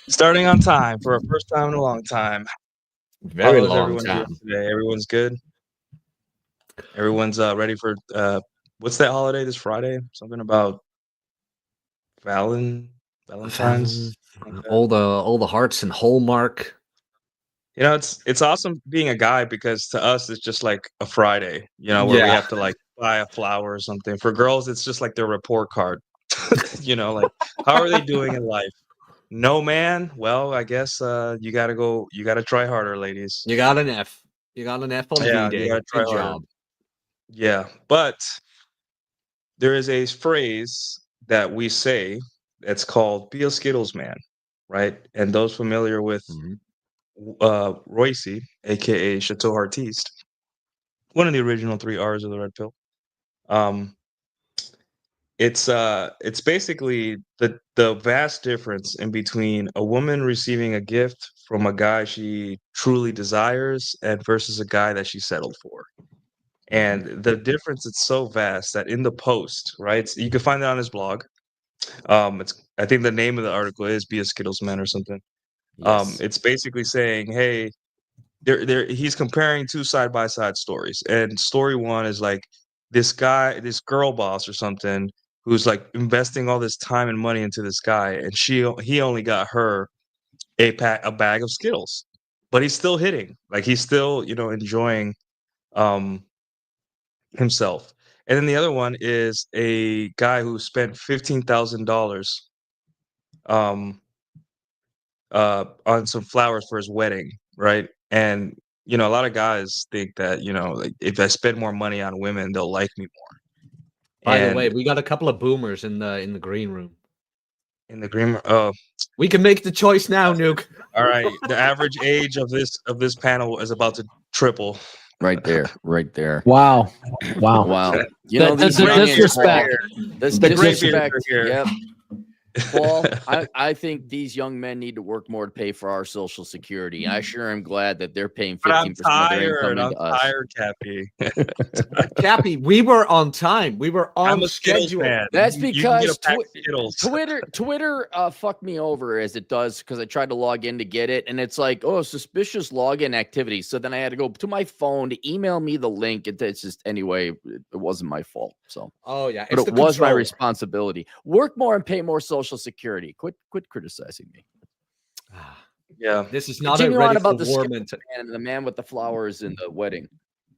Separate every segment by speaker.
Speaker 1: Starting on time for our first time in a long time.
Speaker 2: Very
Speaker 1: How is
Speaker 2: long
Speaker 1: everyone
Speaker 2: time.
Speaker 1: doing today? Everyone's good? Everyone's ready for what's that holiday this Friday? Something about Valentine's? Like that.
Speaker 2: All the hearts and Hallmark.
Speaker 1: You know, it's awesome being a guy because to us it's just like a Friday, you know, where we
Speaker 2: Yeah.
Speaker 1: have to like buy a flower or something. For girls, it's just like their report card. You know, like how are they doing in life? No man. Well, I guess you gotta try harder, ladies.
Speaker 2: You got an F. You got an F on
Speaker 1: Yeah, you
Speaker 2: V-Day.
Speaker 1: gotta try
Speaker 2: Good
Speaker 1: harder.
Speaker 2: job.
Speaker 1: Yeah, but there is a phrase that we say that's called "be a Skittles man," right? And those familiar with Royce, aka Chateau Artiste, one of the original 3 R's of the Red Pill. It's basically the vast difference in between a woman receiving a gift from a guy she truly desires and versus a guy that she settled for. And the difference is so vast that in the post, right? You can find it on his blog. I think the name of the article is "Be a Skittles Man" or something.
Speaker 2: Yes.
Speaker 1: It's basically saying, hey, he's comparing 2 side-by-side stories. And story 1 is like this girl boss or something who's like investing all this time and money into this guy, and he only got her a bag of Skittles. But he's still hitting. Like he's still, you know, enjoying himself. And then the other one is a guy who spent $15,000 on some flowers for his wedding, right? And you know, a lot of guys think that, you know, like if I spend more money on women, they'll like me more.
Speaker 2: By the
Speaker 1: And
Speaker 2: way, we got a couple of boomers in the green room.
Speaker 1: in the green, oh,
Speaker 2: We can make the choice now, Nuke.
Speaker 1: all right. The average age of this panel is about to triple.
Speaker 3: Right there, right there.
Speaker 4: Wow. Wow.
Speaker 3: Wow. You know,
Speaker 4: That's
Speaker 3: these
Speaker 4: a
Speaker 3: young
Speaker 4: disrespect.
Speaker 3: This
Speaker 4: The
Speaker 3: disrespect.
Speaker 1: here.
Speaker 3: Yep. Paul, I think these young men need to work more to pay for our Social Security. I sure am glad that they're paying 15% of their income into us.
Speaker 1: I'm tired, Cappy.
Speaker 2: Cappy, we were on time. We were on
Speaker 1: I'm a Skittles
Speaker 2: schedule.
Speaker 1: fan.
Speaker 3: That's
Speaker 1: You can get
Speaker 3: because
Speaker 1: a pack of Skittles.
Speaker 3: Twitter fucked me over as it does because I tried to log in to get it, and it's like, oh, suspicious login activity. So then I had to go to my phone to email me the link. It's just anyway, it wasn't my fault. So
Speaker 2: Oh yeah,
Speaker 3: but it was my responsibility. Work more and pay more Social Security. Quit criticizing me.
Speaker 1: Yeah.
Speaker 2: This is not
Speaker 3: Continue
Speaker 2: a
Speaker 3: on
Speaker 2: ready
Speaker 3: about
Speaker 2: for
Speaker 3: the
Speaker 2: war
Speaker 3: Skittles
Speaker 2: mentality.
Speaker 3: man and the man with the flowers in the wedding.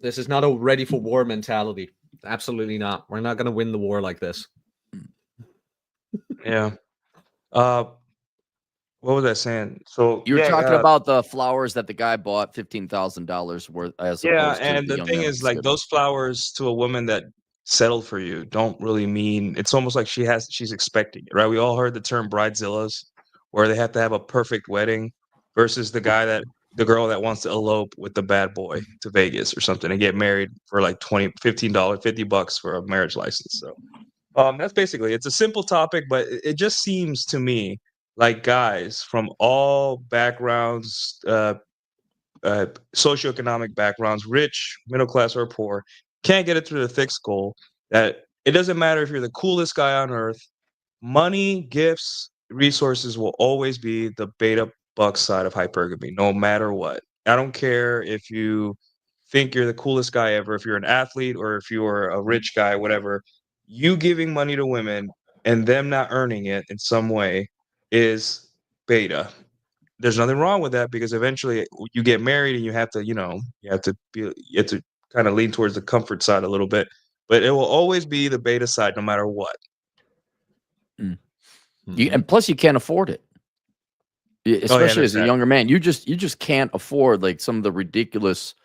Speaker 2: This is not a ready for war mentality. Absolutely not. We're not going to win the war like this.
Speaker 1: Yeah. What was I saying? So
Speaker 3: You were talking about the flowers that the guy bought $15,000 worth as opposed to
Speaker 1: and
Speaker 3: the
Speaker 1: the
Speaker 3: young
Speaker 1: thing
Speaker 3: man
Speaker 1: is,
Speaker 3: with
Speaker 1: like,
Speaker 3: Skittles.
Speaker 1: those flowers to a woman that settled for you don't really mean. It's almost like she's expecting it, right? We all heard the term bridezillas, where they have to have a perfect wedding, versus the girl that wants to elope with the bad boy to Vegas or something and get married for like $20, $15, $50 for a marriage license. So that's basically, it's a simple topic, but it just seems to me like guys from all backgrounds, socioeconomic backgrounds, rich, middle class, or poor, can't get it through the thick skull that it doesn't matter if you're the coolest guy on earth. Money, gifts, resources will always be the beta buck side of hypergamy, no matter what. I don't care if you think you're the coolest guy ever, if you're an athlete or if you're a rich guy, whatever. You giving money to women and them not earning it in some way is beta. There's nothing wrong with that because eventually you get married and you have to, you have to kind of lean towards the comfort side a little bit, but it will always be the beta side no matter what.
Speaker 3: And plus you can't afford it. Especially as a younger man, you just can't afford like some of the ridiculous.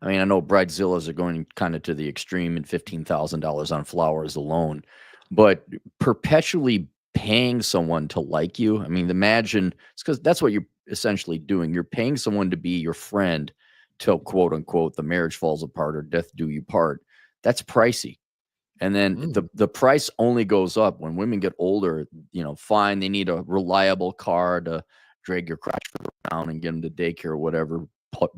Speaker 3: I mean, I know bridezillas are going kind of to the extreme and $15,000 on flowers alone, but perpetually paying someone to like you. I mean, imagine it's because that's what you're essentially doing. You're paying someone to be your friend till quote unquote the marriage falls apart or death do you part. That's pricey. And then the price only goes up when women get older. Fine, they need a reliable car to drag your crotch around and get them to daycare or whatever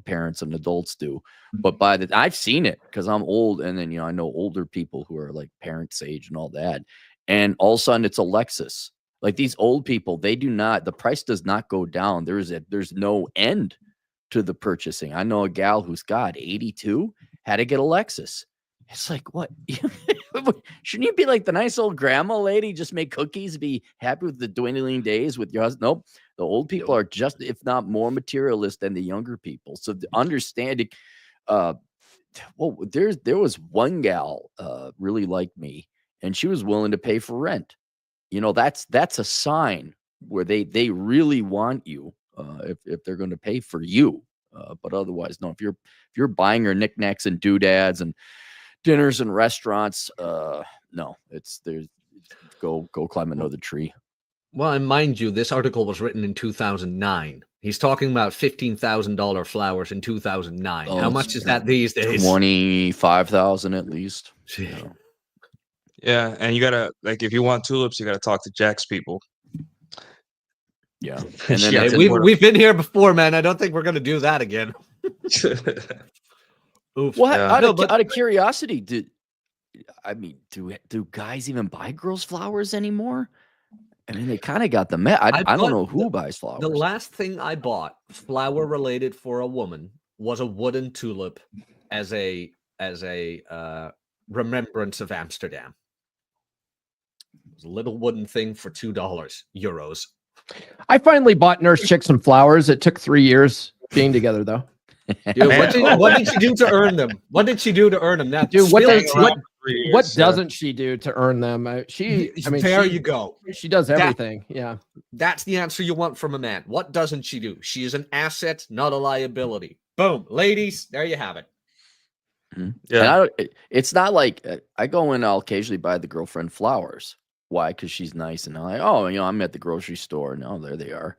Speaker 3: parents and adults do. But I've seen it because I'm old, and then I know older people who are like parents' age and all that. And all of a sudden, it's a Lexus. Like these old people, they do not. The price does not go down. There's no end to the purchasing. I know a gal who's got 82 had to get a Lexus. It's like, what? Shouldn't you be like the nice old grandma lady? Just make cookies, be happy with the dwindling days with your husband? Nope. The old people are just, if not more materialist than the younger people. So the understanding, well, there was one gal really liked me, and she was willing to pay for rent. You know, that's a sign where they really want you if they're going to pay for you. But otherwise, no. If you're buying her knickknacks and doodads and dinners and restaurants, no, go climb another tree.
Speaker 2: Well, and mind you, this article was written in 2009. He's talking about $15,000 flowers in 2009. How much is that these days?
Speaker 3: 25,000 at least.
Speaker 1: Yeah, and you gotta, like, if you want tulips, you gotta talk to Jack's people.
Speaker 3: Yeah, and then
Speaker 2: we've been here before, man. I don't think we're gonna do that again.
Speaker 3: Oof. What? Yeah. Out of curiosity, do guys even buy girls flowers anymore? I mean, they kind of got the I don't know who buys flowers.
Speaker 2: The last thing I bought, flower related for a woman, was a wooden tulip as a remembrance of Amsterdam. It was a little wooden thing for €2.
Speaker 4: I finally bought Nurse Chick some flowers. It took 3 years being together, though.
Speaker 2: Dude, what did she do to earn them? What did she do to earn them? Now,
Speaker 4: dude, what doesn't she do to earn them?
Speaker 2: There you go.
Speaker 4: She does everything.
Speaker 2: That's the answer you want from a man. What doesn't she do? She is an asset, not a liability. Boom, ladies, there you have it.
Speaker 3: Yeah, it's not like I go in. I'll occasionally buy the girlfriend flowers. Why? Because she's nice, and I'm like, oh, I'm at the grocery store. No, there they are.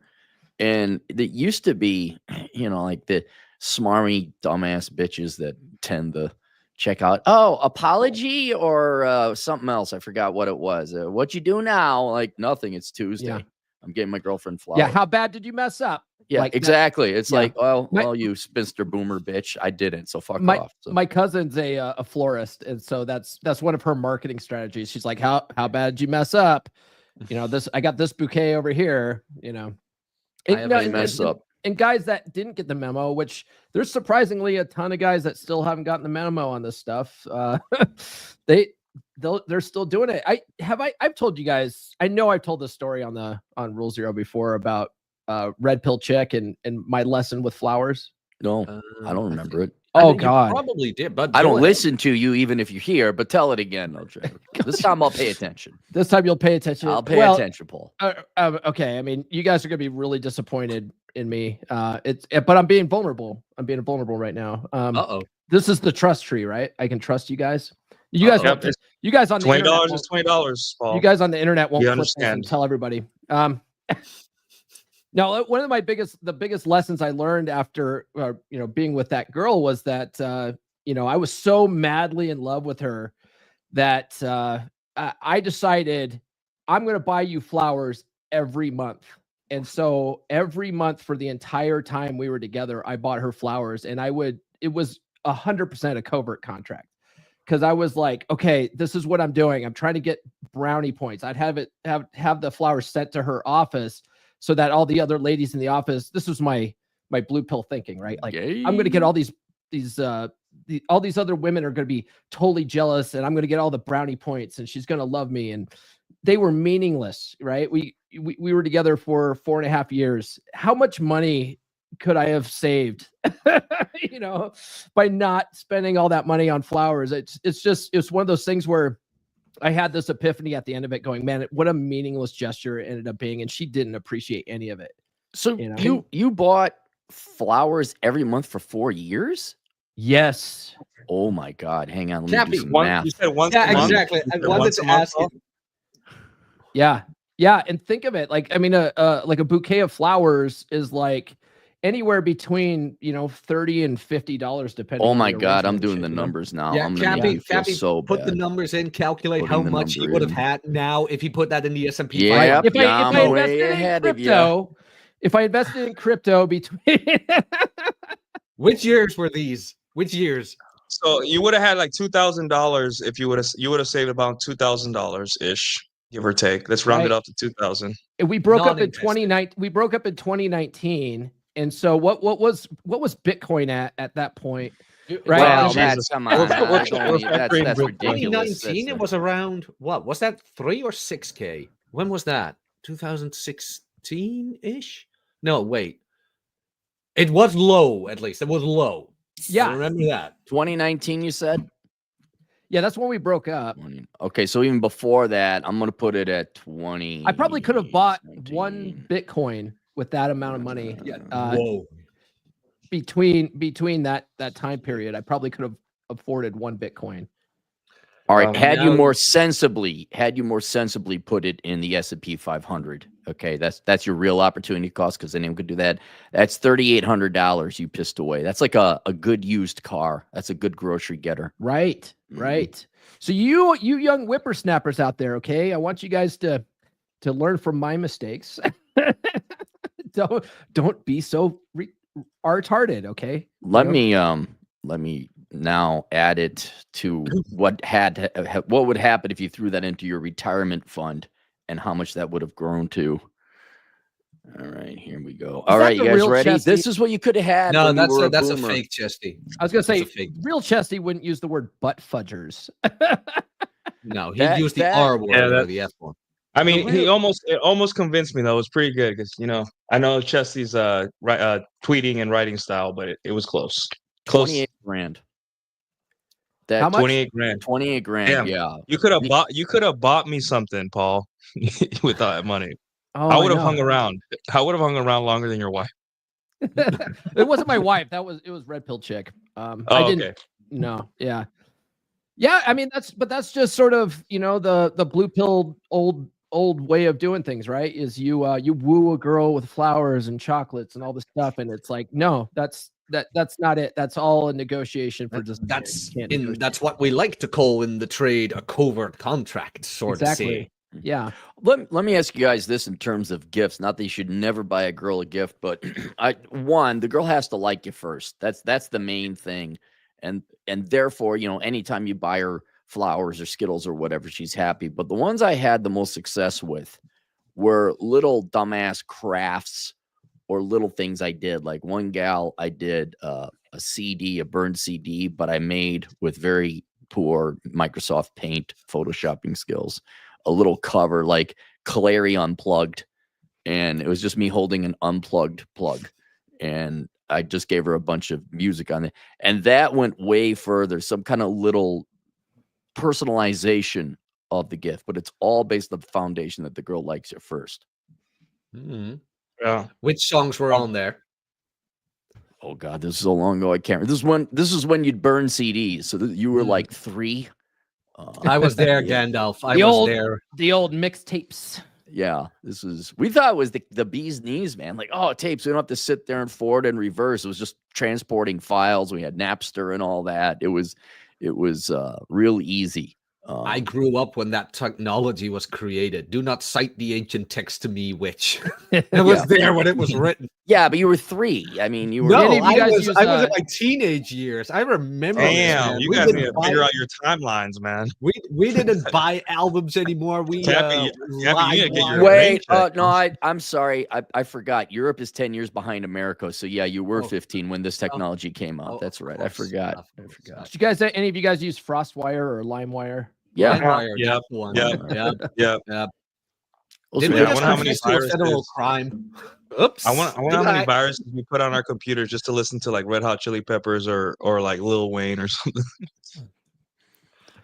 Speaker 3: And it used to be, like the smarmy dumbass bitches that tend to check out, oh, apology or something else. I forgot what it was. What you do now? Like nothing. It's Tuesday. Yeah. I'm getting my girlfriend flowers.
Speaker 4: Yeah. How bad did you mess up?
Speaker 3: Yeah, like, exactly. It's like, well, you spinster boomer bitch. I didn't. So fuck off. So.
Speaker 4: My cousin's a florist, and so that's one of her marketing strategies. She's like, how bad did you mess up? I got this bouquet over here.
Speaker 3: I messed up.
Speaker 4: And guys that didn't get the memo, which there's surprisingly a ton of guys that still haven't gotten the memo on this stuff. They're still doing it. I've told you guys. I know I've told this story on Rule Zero before about red pill chick and my lesson with flowers.
Speaker 3: No, I don't remember it.
Speaker 4: Oh God,
Speaker 2: you probably did, but
Speaker 3: I don't listen to you even if you're here. But tell it again, This time I'll pay attention.
Speaker 4: This time you'll pay attention.
Speaker 3: I'll pay attention, Paul.
Speaker 4: Okay. I mean, you guys are gonna be really disappointed in me. But I'm being vulnerable. I'm being vulnerable right now. This is the trust tree, right? I can trust you guys. You guys, you guys on the
Speaker 1: $20 is $20. Paul.
Speaker 4: You guys on the internet won't flip this and tell everybody. Now, one of the biggest lessons I learned after, being with that girl was that, I was so madly in love with her that I decided I'm going to buy you flowers every month. And so every month for the entire time we were together, I bought her flowers, and it was 100% a covert contract. Because I was like, okay, this is what I'm doing. I'm trying to get brownie points. I'd have the flowers sent to her office, so that all the other ladies in the office, this was my blue pill thinking, right? Like, I'm going to get all these other women are going to be totally jealous, and I'm going to get all the brownie points, and she's going to love me. And they were meaningless, right? We were together for 4.5 years. How much money could I have saved, by not spending all that money on flowers? It's one of those things where I had this epiphany at the end of it going, man, what a meaningless gesture it ended up being. And she didn't appreciate any of it.
Speaker 3: So you bought flowers every month for 4 years?
Speaker 4: Yes.
Speaker 3: Oh my God. Hang on. Let me do some math.
Speaker 1: You said once
Speaker 2: a month? Exactly. I wanted to ask you.
Speaker 4: Yeah. Yeah. And think of it. Like, I mean, like a bouquet of flowers is like anywhere between, $30 and $50, depending.
Speaker 3: Oh my God, I'm doing the numbers now.
Speaker 2: Yeah,
Speaker 3: I'm
Speaker 2: Cappy,
Speaker 3: so
Speaker 2: put
Speaker 3: bad.
Speaker 2: the numbers in, calculate how much he would have had now if he put that in the S&P.
Speaker 3: Yeah,
Speaker 4: if I invested in crypto between
Speaker 2: which years were these? Which years?
Speaker 1: So you would have had like $2,000 if you would have saved about $2,000 ish. give or take. Let's round it up to 2,000.
Speaker 4: We broke up in 2019. We broke up in 2019, and so what was Bitcoin at that point?
Speaker 3: Right?
Speaker 1: Wow,
Speaker 3: that's come on. That's ridiculous.
Speaker 2: 2019, it was around, what was that, 3 or 6K? When was that? 2016-ish? No, wait. It was low, at least. It was low.
Speaker 4: Yeah.
Speaker 2: I remember that.
Speaker 3: 2019, you said?
Speaker 4: Yeah, that's when we broke up.
Speaker 3: Okay, so even before that, I'm going to put it at 20.
Speaker 4: I probably could have bought 1 Bitcoin with that amount of money.
Speaker 2: Whoa.
Speaker 4: Between that time period, I probably could have afforded 1 Bitcoin.
Speaker 3: All right, had you more sensibly put it in the S&P 500. Okay, that's your real opportunity cost, because anyone could do that. That's $3,800 you pissed away. That's like a good used car. That's a good grocery getter.
Speaker 4: Right. So you young whippersnappers out there, okay, I want you guys to learn from my mistakes. Don't be so retarded, okay?
Speaker 3: Let me now add it to what would happen if you threw that into your retirement fund and how much that would have grown to. All right, here we go. All right, you guys ready?
Speaker 4: Chesty?
Speaker 3: This is what you could have had.
Speaker 2: No,
Speaker 3: that's
Speaker 2: a fake Chesty.
Speaker 4: I was gonna say real Chesty wouldn't use the word butt fudgers.
Speaker 2: No, he used the R word or the F one.
Speaker 1: I mean, it almost convinced me though. It was pretty good because I know Chesty's tweeting and writing style, but it was close.
Speaker 3: 28 grand.
Speaker 4: How much?
Speaker 1: 28 grand.
Speaker 3: 28 grand.
Speaker 1: Damn.
Speaker 3: Yeah.
Speaker 1: You could have bought me something, Paul, with that money.
Speaker 4: Oh,
Speaker 1: I would have hung around. I would have hung around longer than your wife.
Speaker 4: It wasn't my wife. It was Red Pill Chick. I didn't. Okay. No. Yeah. I mean, that's just sort of the blue pill old way of doing things, right? Is you woo a girl with flowers and chocolates and all this stuff, and it's like, no, that's not it. That's all a negotiation for just
Speaker 2: that's what we like to call in the trade a covert contract, sort of say.
Speaker 4: Yeah.
Speaker 3: Let me ask you guys this in terms of gifts. Not that you should never buy a girl a gift, but the girl has to like you first. That's the main thing. And therefore, anytime you buy her flowers or Skittles or whatever, she's happy. But the ones I had the most success with were little dumbass crafts or little things I did. Like one gal, I did a CD, a burned CD, but I made with very poor Microsoft Paint photoshopping skills. A little cover like Clary Unplugged, and it was just me holding an unplugged plug, and I just gave her a bunch of music on it, and that went way further. Some kind of little personalization of the gift, but it's all based on the foundation that the girl likes you first.
Speaker 2: Mm-hmm.
Speaker 1: Yeah.
Speaker 2: Which songs were on there?
Speaker 3: Oh God, this is so long ago. I can't remember. This is when you'd burn CDs. So you were like 3.
Speaker 2: I was there, Gandalf. I was there.
Speaker 4: The old mixtapes.
Speaker 3: Yeah, we thought it was the bee's knees, man. Like, oh, tapes. We don't have to sit there and forward and reverse. It was just transporting files. We had Napster and all that. It was real easy.
Speaker 2: I grew up when that technology was created. Do not cite the ancient text to me, witch. It was there when it was written.
Speaker 3: Yeah, but you were 3. I mean, you were.
Speaker 2: No, I was in my teenage years. I remember.
Speaker 1: Damn, you guys need to figure out your timelines, man.
Speaker 2: We didn't buy albums anymore.
Speaker 1: Wait,
Speaker 3: no, I'm sorry. I forgot. Europe is 10 years behind America. So yeah, you were 15 when this technology came out. That's right. I forgot.
Speaker 4: Did you guys? Any of you guys use FrostWire or LimeWire?
Speaker 3: Yeah.
Speaker 2: Yeah.
Speaker 1: Didn't we how many
Speaker 2: federal crime? Oops.
Speaker 1: I want how many viruses we put on our computers just to listen to like Red Hot Chili Peppers or like Lil Wayne or something.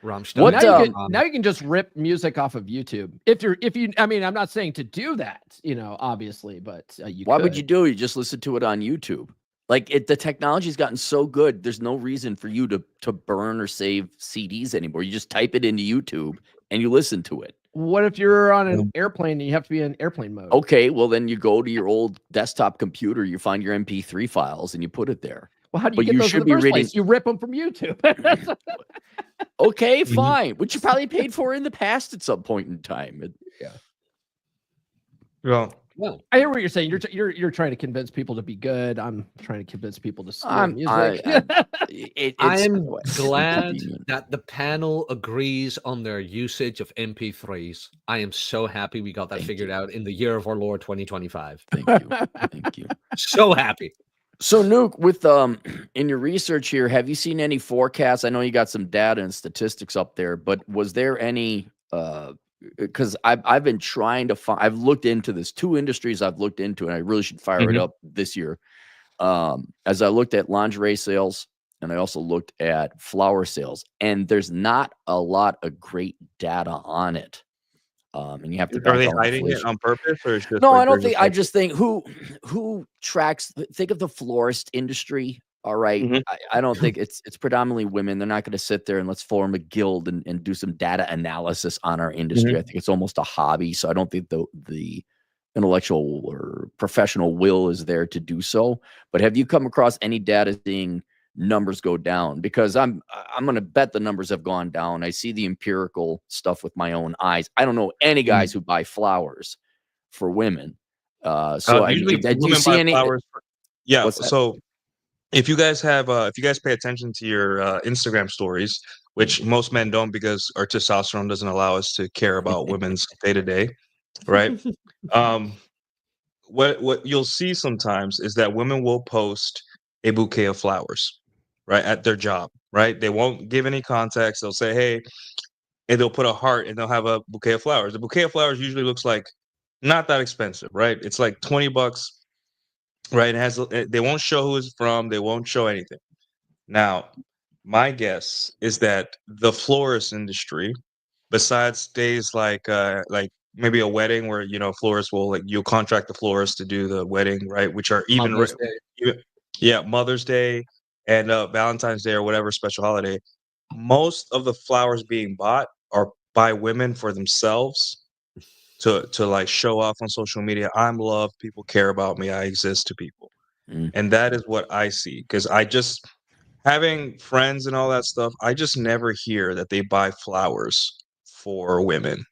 Speaker 4: Now you can just rip music off of YouTube. If you I mean, I'm not saying to do that, obviously, but
Speaker 3: why would you do it? You just listen to it on YouTube. Like the technology's gotten so good, there's no reason for you to burn or save CDs anymore. You just type it into YouTube and you listen to it.
Speaker 4: What if you're on an airplane and you have to be in airplane mode?
Speaker 3: Okay, well then you go to your old desktop computer, you find your MP3 files and you put it there.
Speaker 4: Well, how do you get those in the first place? You rip them from YouTube.
Speaker 3: Okay, fine. Which you probably paid for in the past at some point in time.
Speaker 1: Well,
Speaker 2: Well,
Speaker 4: I hear what you're saying. You're trying to convince people to be good. I'm trying to convince people to steal music.
Speaker 2: I am glad that the panel agrees on their usage of MP3s. I am so happy we got that figured out in the year of our Lord 2025.
Speaker 3: Thank you. Thank you.
Speaker 2: So happy.
Speaker 3: So Nuke, with in your research here, have you seen any forecasts? I know you got some data and statistics up there, but was there any because I've been trying to find, I've looked into this, 2 industries I've looked into, and I really should fire it up this year. As I looked at lingerie sales, and I also looked at flower sales, and there's not a lot of great data on it. And you have to.
Speaker 1: Are they hiding it on purpose, or is just
Speaker 3: no?
Speaker 1: like
Speaker 3: I don't think. I just think who tracks. Think of the florist industry. All right. I don't think it's predominantly women. They're not going to sit there and let's form a guild and do some data analysis on our industry. I think it's almost a hobby. So I don't think the intellectual or professional will is there to do so. But have you come across any data seeing numbers go down? Because I'm going to bet the numbers have gone down. I see the empirical stuff with my own eyes. I don't know any guys who buy flowers for women. So
Speaker 1: usually
Speaker 3: do you see any
Speaker 1: flowers yeah.
Speaker 3: What's that?
Speaker 1: So if you guys pay attention to your Instagram stories, which most men don't because our testosterone doesn't allow us to care about women's day to day, right? What you'll see sometimes is that women will post a bouquet of flowers, right, at their job, right? They won't give any context. They'll say, hey, and they'll put a heart and they'll have a bouquet of flowers. The bouquet of flowers usually looks like not that expensive, right? It's like $20. Right, they won't show who it's from. They won't show anything. Now, my guess is that the florist industry, besides days like maybe a wedding where florists will you'll contract the florist to do the wedding, right? Which are
Speaker 2: Mother's Day.
Speaker 1: Mother's Day and Valentine's Day or whatever special holiday. Most of the flowers being bought are by women for themselves. To like show off on social media, I'm loved, people care about me, I exist to people. And that is what I see, because I just having friends and all that stuff, I just never hear that they buy flowers for women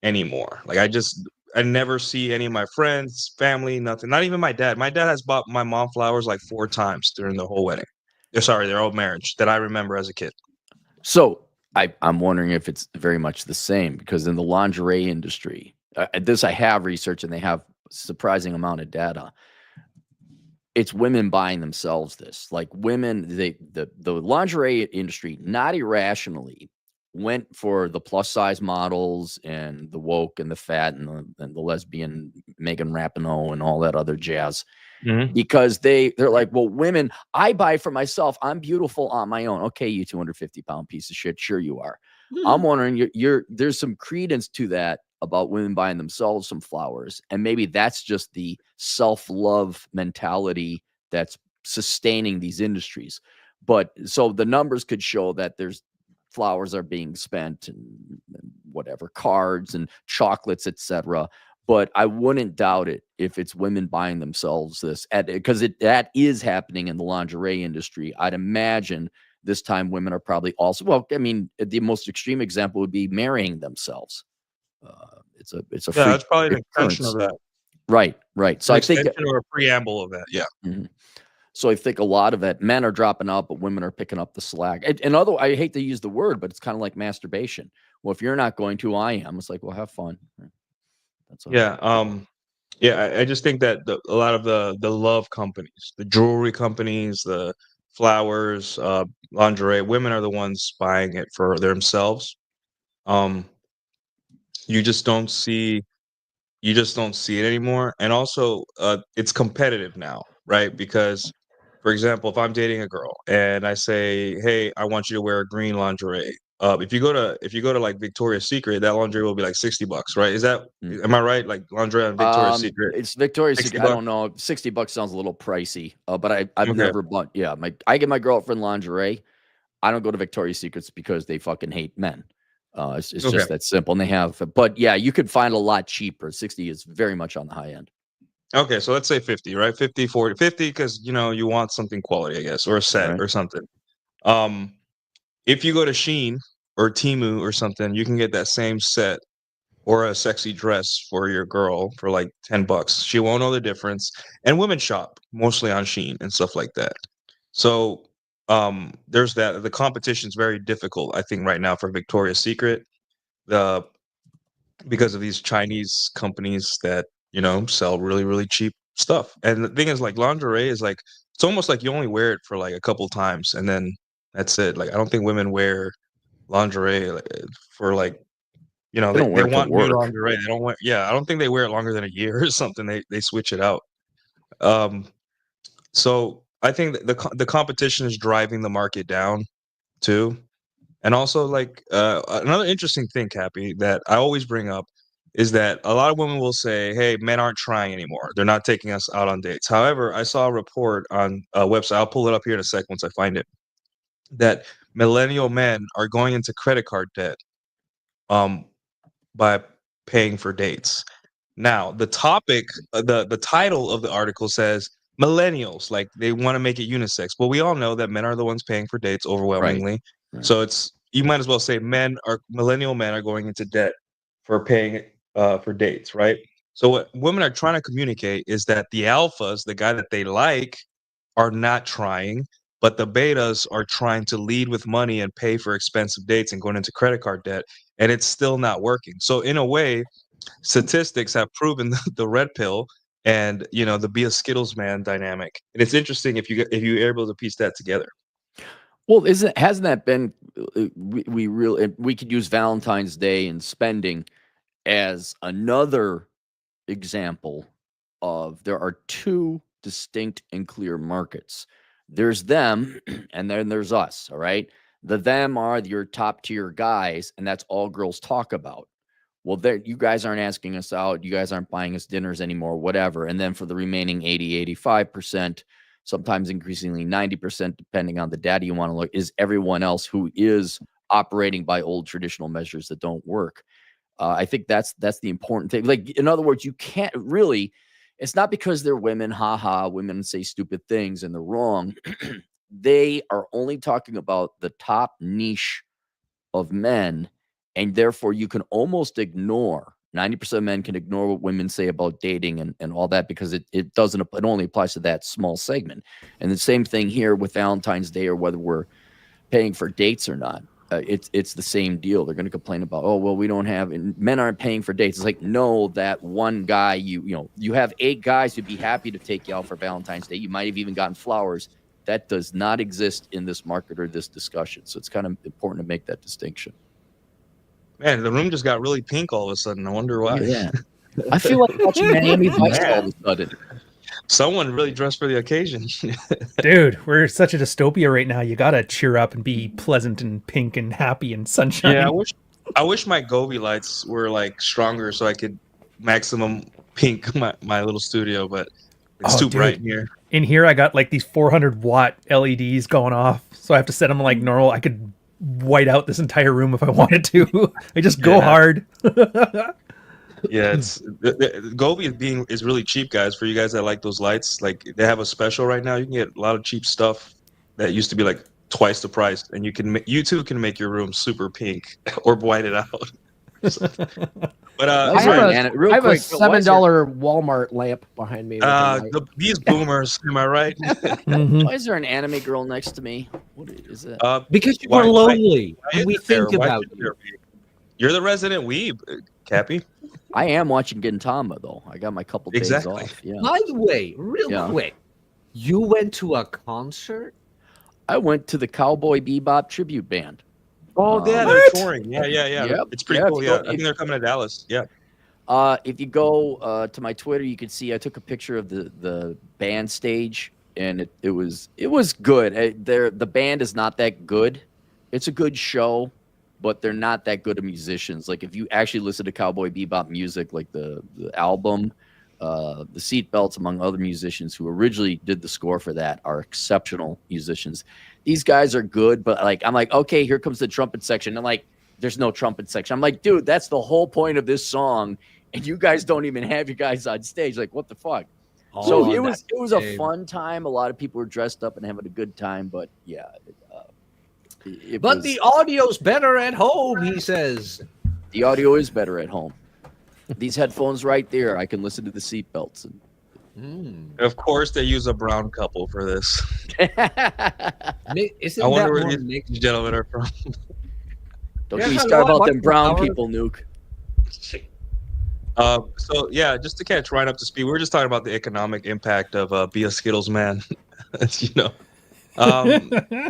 Speaker 1: anymore. Like I never see any of my friends, family, nothing. Not even my dad. My dad has bought my mom flowers like 4 times during the whole wedding. Sorry, their whole marriage that I remember as a kid.
Speaker 3: So I'm wondering if it's very much the same, because in the lingerie industry, this I have researched and they have surprising amount of data. It's women buying themselves this. Like women, the lingerie industry, not irrationally, went for the plus size models and the woke and the fat and the lesbian Megan Rapinoe and all that other jazz. Because they're like, well, women, I buy for myself. I'm beautiful on my own. Okay, you 250-pound piece of shit. Sure you are. I'm wondering, there's some credence to that about women buying themselves some flowers. And maybe that's just the self-love mentality that's sustaining these industries. But so the numbers could show that there's flowers are being spent and whatever, cards and chocolates, etc. But I wouldn't doubt it if it's women buying themselves this, because that is happening in the lingerie industry. I'd imagine this time women are probably also, well, I mean, the most extreme example would be marrying themselves. It's a
Speaker 1: yeah, that's probably an extension of that.
Speaker 3: Right. So I think
Speaker 1: or a preamble of that. Yeah.
Speaker 3: So I think a lot of that, men are dropping out, but women are picking up the slack. And although I hate to use the word, but it's kind of like masturbation. Well, if you're not going to, I am. It's like, well, have fun. That's all.
Speaker 1: Yeah. I just think that a lot of the love companies, the jewelry companies, the flowers, lingerie, women are the ones buying it for themselves. You just don't see it anymore. And also, it's competitive now, right? Because, for example, if I'm dating a girl and I say, "Hey, I want you to wear green lingerie," if you go to like Victoria's Secret, that lingerie will be like $60, right? Am I right? Like lingerie on Victoria's Secret,
Speaker 3: it's Victoria's Secret.
Speaker 1: $60?
Speaker 3: I don't know. $60 sounds a little pricey, but I've never bought. Yeah, I get my girlfriend lingerie. I don't go to Victoria's Secrets because they fucking hate men. It's just that simple. And they have, but yeah, you could find a lot cheaper. 60 is very much on the high end.
Speaker 1: Okay, so let's say 50, right? 50, 40, 50, because you want something quality, I guess, or a set or something. If you go to Shein or Temu or something, you can get that same set or a sexy dress for your girl for like $10. She won't know the difference. And women shop mostly on Shein and stuff like that. So there's that. The competition is very difficult, I think, right now for Victoria's Secret. The Because of these Chinese companies that, sell really, really cheap stuff. And the thing is, like, lingerie is like, it's almost like you only wear it for like a couple times and then that's it. Like, I don't think women wear lingerie for like,
Speaker 3: They don't
Speaker 1: they
Speaker 3: wear it to
Speaker 1: want new
Speaker 3: work.
Speaker 1: lingerie. They don't wear, I don't think they wear it longer than a year or something. They switch it out. So I think that the competition is driving the market down too. And also, like, another interesting thing, Cappy, that I always bring up is that a lot of women will say, hey, men aren't trying anymore. They're not taking us out on dates. However, I saw a report on a website. I'll pull it up here in a sec once I find it. That millennial men are going into credit card debt by paying for dates. Now, the topic, the title of the article says millennials, like they want to make it unisex. But we all know that men are the ones paying for dates overwhelmingly.
Speaker 3: Right.
Speaker 1: So you might as well say millennial men are going into debt for paying for dates, right? So what women are trying to communicate is that the alphas, the guy that they like, are not trying, but the betas are trying to lead with money and pay for expensive dates and going into credit card debt, and it's still not working. So in a way, statistics have proven the red pill and the be a Skittles man dynamic. And it's interesting if you're able to piece that together.
Speaker 3: Well, hasn't that been we could use Valentine's Day and spending as another example of there are two distinct and clear markets. There's them and then there's us, all right? The them are your top tier guys, and that's all girls talk about. Well, you guys aren't asking us out. You guys aren't buying us dinners anymore, whatever. And then for the remaining 80, 85%, sometimes increasingly 90%, depending on the data you want to look, is everyone else who is operating by old traditional measures that don't work. I think that's the important thing. Like, in other words, you can't really, it's not because they're women, haha, women say stupid things and they're wrong. They are only talking about the top niche of men. And therefore, you can almost ignore 90% of men can ignore what women say about dating and all that because it only applies to that small segment. And the same thing here with Valentine's Day or whether we're paying for dates or not. It's the same deal. They're going to complain about, oh, well, we don't have, and men aren't paying for dates. It's like, no, that one guy, you have 8 guys who'd be happy to take you out for Valentine's Day. You might have even gotten flowers. That does not exist in this market or this discussion. So it's kind of important to make that distinction.
Speaker 1: Man, the room just got really pink all of a sudden. I wonder why.
Speaker 3: Yeah. I feel like watching Miami Vice all of a sudden.
Speaker 1: Someone really dressed for the occasion.
Speaker 5: Dude, we're such a dystopia right now. You gotta cheer up and be pleasant and pink and happy and sunshine.
Speaker 1: Yeah, I wish my Gobi lights were like stronger so I could maximum pink my little studio, but it's too bright in here.
Speaker 5: In here, I got like these 400-watt LEDs going off, so I have to set them like normal. I could white out this entire room if I wanted to. I just go hard.
Speaker 1: Yeah, Gobi is really cheap, guys. For you guys that like those lights, like they have a special right now. You can get a lot of cheap stuff that used to be like twice the price, and you too can make your room super pink or white it out. But
Speaker 4: I have a $7 Walmart lamp behind me.
Speaker 1: These boomers, am I right?
Speaker 3: Why is there an anime girl next to me? What is it?
Speaker 2: Because you are lonely, and we think about you.
Speaker 1: You're the resident weeb, Cappy.
Speaker 3: I am watching Gintama, though. I got my couple days off. Yeah.
Speaker 2: By the way, real quick, you went to a concert?
Speaker 3: I went to the Cowboy Bebop tribute band.
Speaker 1: Oh, yeah, they're touring. Yeah.
Speaker 3: Yep.
Speaker 1: It's pretty cool. Yeah, I think they're coming to Dallas. Yeah.
Speaker 3: If you go to my Twitter, you can see I took a picture of the band stage, and it was good. The band is not that good. It's a good show, but they're not that good of musicians. Like if you actually listen to Cowboy Bebop music, like the album, the Seatbelts, among other musicians who originally did the score for that, are exceptional musicians. These guys are good, but I'm like, okay, here comes the trumpet section. I'm like, there's no trumpet section. I'm like, dude, that's the whole point of this song, and you guys don't even have you guys on stage. Like, what the fuck?
Speaker 2: Oh,
Speaker 3: so it was a fun time. A lot of people were dressed up and having a good time, but yeah.
Speaker 2: The audio's better at home, he says.
Speaker 3: The audio is better at home. These headphones right there, I can listen to the seatbelts.
Speaker 1: Of course, they use a brown couple for this.
Speaker 2: Isn't
Speaker 1: I wonder
Speaker 2: that
Speaker 1: where
Speaker 2: more
Speaker 1: these gentlemen are from.
Speaker 3: Don't get me started about them brown people, Nuke.
Speaker 1: So yeah, just to catch right up to speed, we were just talking about the economic impact of be a Skittles man. You know.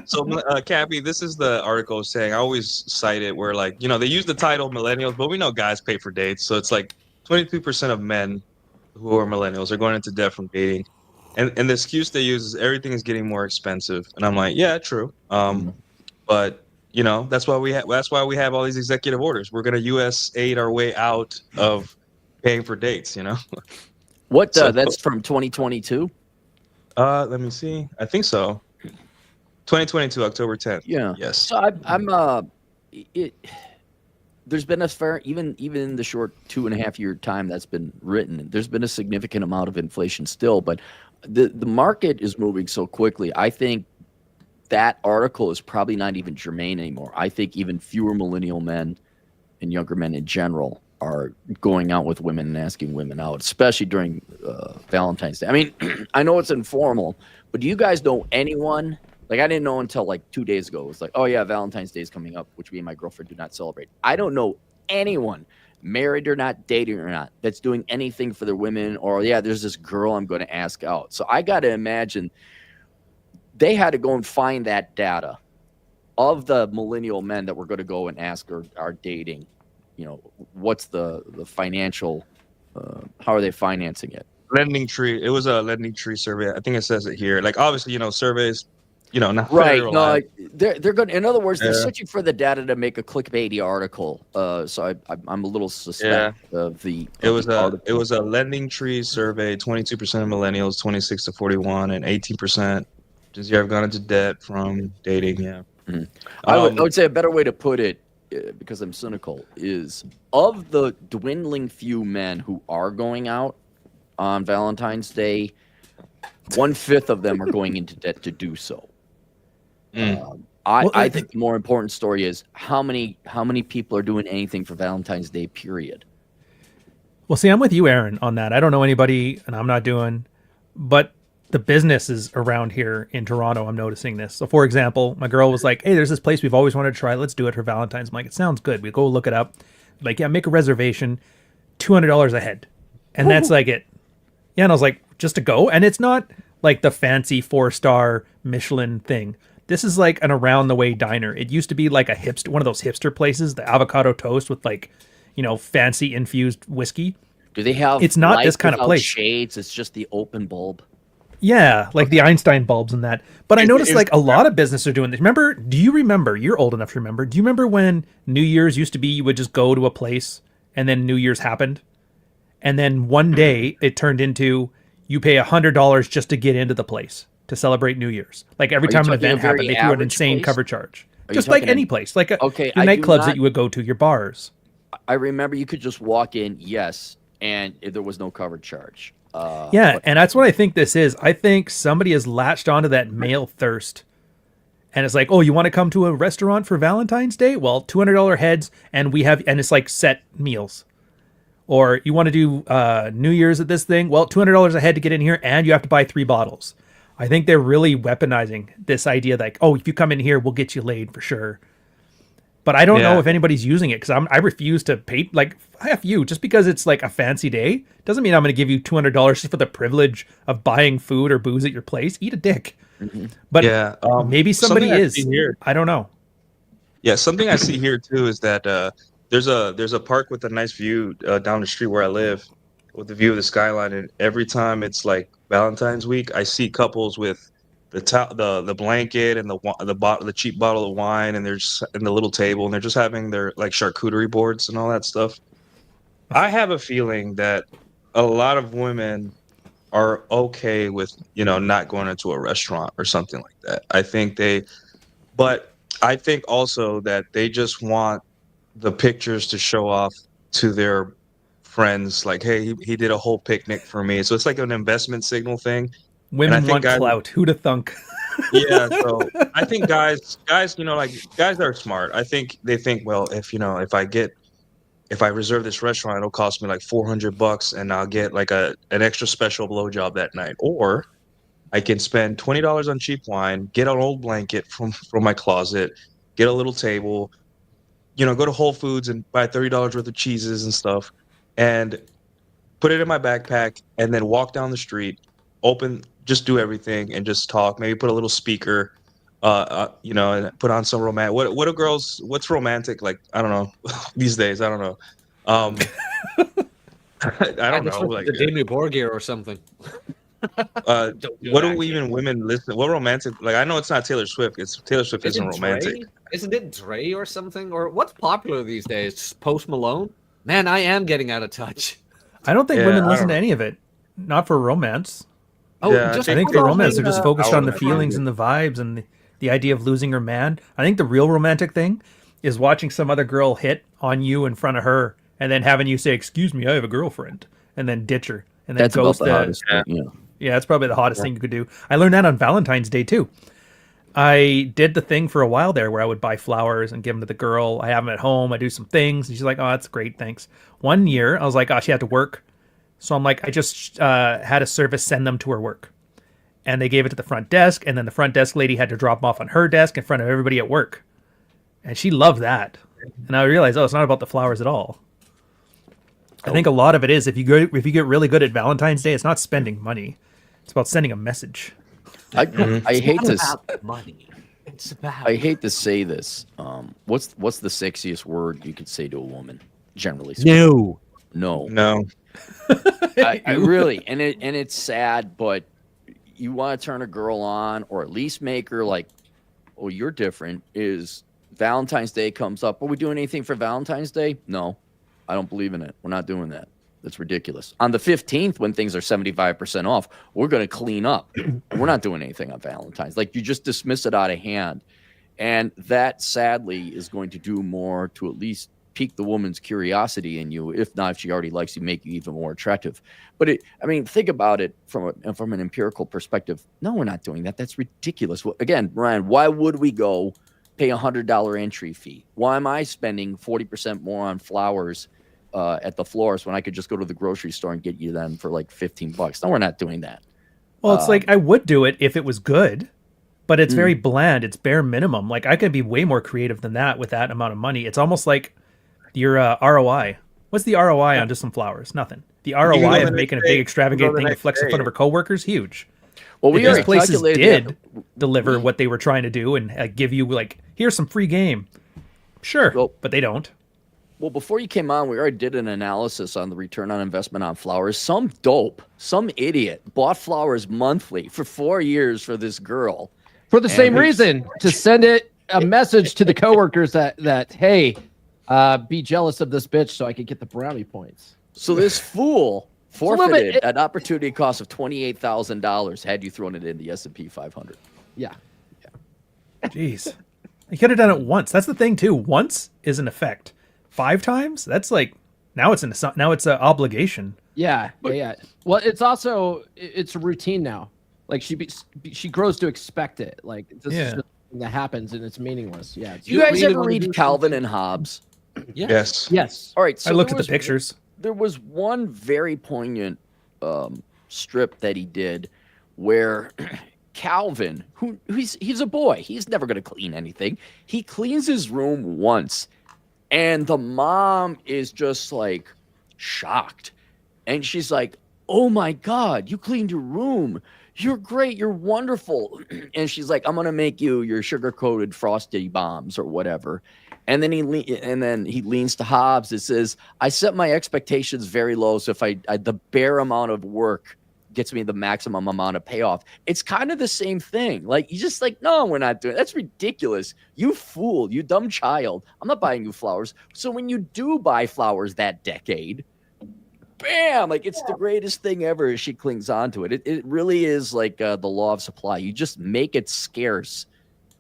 Speaker 1: So Cappy, this is the article saying, I always cite it where, like, you know, they use the title millennials, but we know guys pay for dates. So it's like 22% of men who are millennials are going into debt from dating. And the excuse they use is everything is getting more expensive. And I'm like, yeah, true. But you know, that's why we have all these executive orders. We're going to US aid our way out of paying for dates, you know.
Speaker 3: What that's from 2022?
Speaker 1: Let me see. I think so. 2022, October 10th.
Speaker 3: Yeah.
Speaker 1: Yes.
Speaker 3: So there's been a fair, even in the short 2.5 year time that's been written, there's been a significant amount of inflation still, but the market is moving so quickly. I think that article is probably not even germane anymore. I think even fewer millennial men and younger men in general are going out with women and asking women out, especially during Valentine's Day. I mean, I know it's informal, but do you guys know anyone? Like, I didn't know until like 2 days ago. It was like, oh yeah, Valentine's Day is coming up, which me and my girlfriend do not celebrate. I don't know anyone, married or not, dating or not, that's doing anything for their women, or yeah, there's this girl I'm going to ask out. So I got to imagine they had to go and find that data of the millennial men that we're going to go and ask are dating. You know, what's the financial, how are they financing it?
Speaker 1: Lending Tree. It was a Lending Tree survey. I think it says it here. Like, obviously, you know, surveys, you know, not
Speaker 3: right. No, they're good. In other words, they're searching for the data to make a clickbaity article. So I'm a little suspect of the.
Speaker 1: It was a Lending Tree survey. 22% of millennials, 26 to 41, and 18% just have gone into debt from dating. Yeah.
Speaker 3: Mm-hmm. I would say a better way to put it, because I'm cynical, is of the dwindling few men who are going out on Valentine's Day, 1/5 of them are going into debt to do so. I think the more important story is how many people are doing anything for Valentine's Day, period.
Speaker 5: Well, see, I'm with you, Aaron, on that. I don't know anybody, and I'm not doing, but the businesses around here in Toronto, I'm noticing this. So, for example, my girl was like, hey, there's this place we've always wanted to try. Let's do it for Valentine's. I'm like, it sounds good. We go look it up. Like, yeah, make a reservation, $200 a head. And that's like it. Yeah, and I was like, just to go? And it's not like the fancy 4-star Michelin thing. This is like an around-the-way diner. It used to be like one of those hipster places, the avocado toast with like, you know, fancy infused whiskey.
Speaker 3: Do they have?
Speaker 5: It's not this kind of place.
Speaker 3: Shades. It's just the open bulb.
Speaker 5: Yeah, like the Einstein bulbs and that. But I noticed like a lot of businesses are doing this. Do you remember, you're old enough to remember, do you remember when New Year's used to be you would just go to a place and then New Year's happened? And then one day it turned into you pay $100 just to get into the place to celebrate New Year's. Like every time an event happened, they threw an insane cover charge. Just like any place, like your nightclubs that you would go to, your bars.
Speaker 3: I remember you could just walk in, yes, and there was no cover charge.
Speaker 5: And that's what I think this is. I think somebody has latched onto that male thirst. And it's like, oh, you want to come to a restaurant for Valentine's Day? Well, $200 heads, and it's like set meals. Or you want to do New Year's at this thing? Well, $200 a head to get in here, and you have to buy 3 bottles. I think they're really weaponizing this idea that, oh, if you come in here, we'll get you laid for sure. But I don't know if anybody's using it, because I refuse to pay, like, F you, just because it's like a fancy day doesn't mean I'm going to give you $200 just for the privilege of buying food or booze at your place. Eat a dick. Mm-hmm. But maybe somebody is. I don't know.
Speaker 1: Yeah, something I see here too is that there's a park with a nice view down the street where I live, with the view of the skyline, and every time it's like Valentine's week, I see couples with the blanket and the cheap bottle of wine, and they're just in the little table, and they're just having their like charcuterie boards and all that stuff. I have a feeling that a lot of women are okay with, you know, not going into a restaurant or something like that. But I think also that they just want the pictures to show off to their friends, like, hey, he did a whole picnic for me. So it's like an investment signal thing.
Speaker 5: Women want clout. Who'd have thunk?
Speaker 1: Yeah, so I think guys, you know, like guys are smart. I think they think, well, if if I reserve this restaurant, it'll cost me like $400 and I'll get like an extra special blowjob that night. Or I can spend $20 on cheap wine, get an old blanket from my closet, get a little table, go to Whole Foods and buy $30 worth of cheeses and stuff, and put it in my backpack, and then walk down the street, just do everything and just talk. Maybe put a little speaker, and put on some romantic. What's romantic? Like, I don't know these days. I don't know. I don't know. Like
Speaker 2: Jamie Borgir or something.
Speaker 1: What do even women listen? What romantic? Like, I know it's not Taylor Swift. Taylor Swift isn't romantic.
Speaker 2: Dre? Isn't it Dre or something? Or what's popular these days? Post Malone? Man, I am getting out of touch.
Speaker 5: I don't think women listen to any of it. Not for romance.
Speaker 2: Oh,
Speaker 5: I think the romance are just focused on the feelings and the vibes and the idea of losing her man. I think the real romantic thing is watching some other girl hit on you in front of her and then having you say, "Excuse me, I have a girlfriend," and then ditch her. And then
Speaker 3: that's about the hottest thing,
Speaker 5: yeah, that's probably the hottest thing you could do. I learned that on Valentine's Day too. I did the thing for a while there where I would buy flowers and give them to the girl. I have them at home. I do some things. And she's like, "Oh, that's great. Thanks." One year, I was like, "Oh, she had to work." So I'm like, I just had a service send them to her work. And they gave it to the front desk. And then the front desk lady had to drop them off on her desk in front of everybody at work. And she loved that. And I realized, it's not about the flowers at all. I think a lot of it is if you get really good at Valentine's Day, it's not spending money. It's about sending a message.
Speaker 3: I hate to
Speaker 2: money. It's about.
Speaker 3: I hate to say this. What's the sexiest word you could say to a woman? Generally speaking? No. I really, and it's sad, but you want to turn a girl on, or at least make her like, "Oh, you're different." Is Valentine's Day comes up? Are we doing anything for Valentine's Day? No, I don't believe in it. We're not doing that. That's ridiculous. On the 15th, when things are 75% off, we're going to clean up. We're not doing anything on Valentine's. Like, you just dismiss it out of hand. And that, sadly, is going to do more to at least pique the woman's curiosity in you. If not, if she already likes you, make you even more attractive. But think about it from an empirical perspective. No, we're not doing that. That's ridiculous. Well, again, Ryan, why would we go pay $100 entry fee? Why am I spending 40% more on flowers at the florist when I could just go to the grocery store and get you them for like $15? No, we're not doing that.
Speaker 5: Well, it's like I would do it if it was good, but it's very bland. It's bare minimum. Like, I could be way more creative than that with that amount of money. It's almost like your ROI. What's the ROI on just some flowers? Nothing. The ROI of making a big extravagant thing to flex in front of her coworkers, huge.
Speaker 3: Well,
Speaker 5: these places did deliver what they were trying to do and give you like, here's some free game. Sure, but they don't.
Speaker 3: Well, before you came on, we already did an analysis on the return on investment on flowers. Some dope, some idiot bought flowers monthly for 4 years for this girl.
Speaker 4: For the same reason, to send a message to the coworkers that hey, be jealous of this bitch so I could get the brownie points.
Speaker 3: So this fool forfeited an opportunity cost of $28,000 had you thrown it in the S&P 500.
Speaker 4: Yeah.
Speaker 5: Jeez. You could have done it once. That's the thing, too. Once is an effect. 5 times? That's like, now it's an obligation.
Speaker 4: Yeah. Well, it's also, it's a routine now. Like, she grows to expect it. Like, this is just something that happens and it's meaningless. Yeah.
Speaker 3: You guys ever read Calvin and Hobbes?
Speaker 1: Yes.
Speaker 3: All right. So
Speaker 5: I looked at the pictures.
Speaker 3: There was one very poignant strip that he did where Calvin, he's a boy. He's never going to clean anything. He cleans his room once. And the mom is just like shocked. And she's like, "Oh my God, you cleaned your room. You're great. You're wonderful." And she's like, "I'm going to make you your sugar-coated frosty bombs or whatever." And then he leans to Hobbes. It says, "I set my expectations very low. So if the bare amount of work gets me the maximum amount of payoff." It's kind of the same thing. Like, you just like, "No, we're not doing it. That's ridiculous. You fool, you dumb child. I'm not buying you flowers." So when you do buy flowers that decade, bam, like, it's the greatest thing ever as she clings on to it. It really is like the law of supply. You just make it scarce.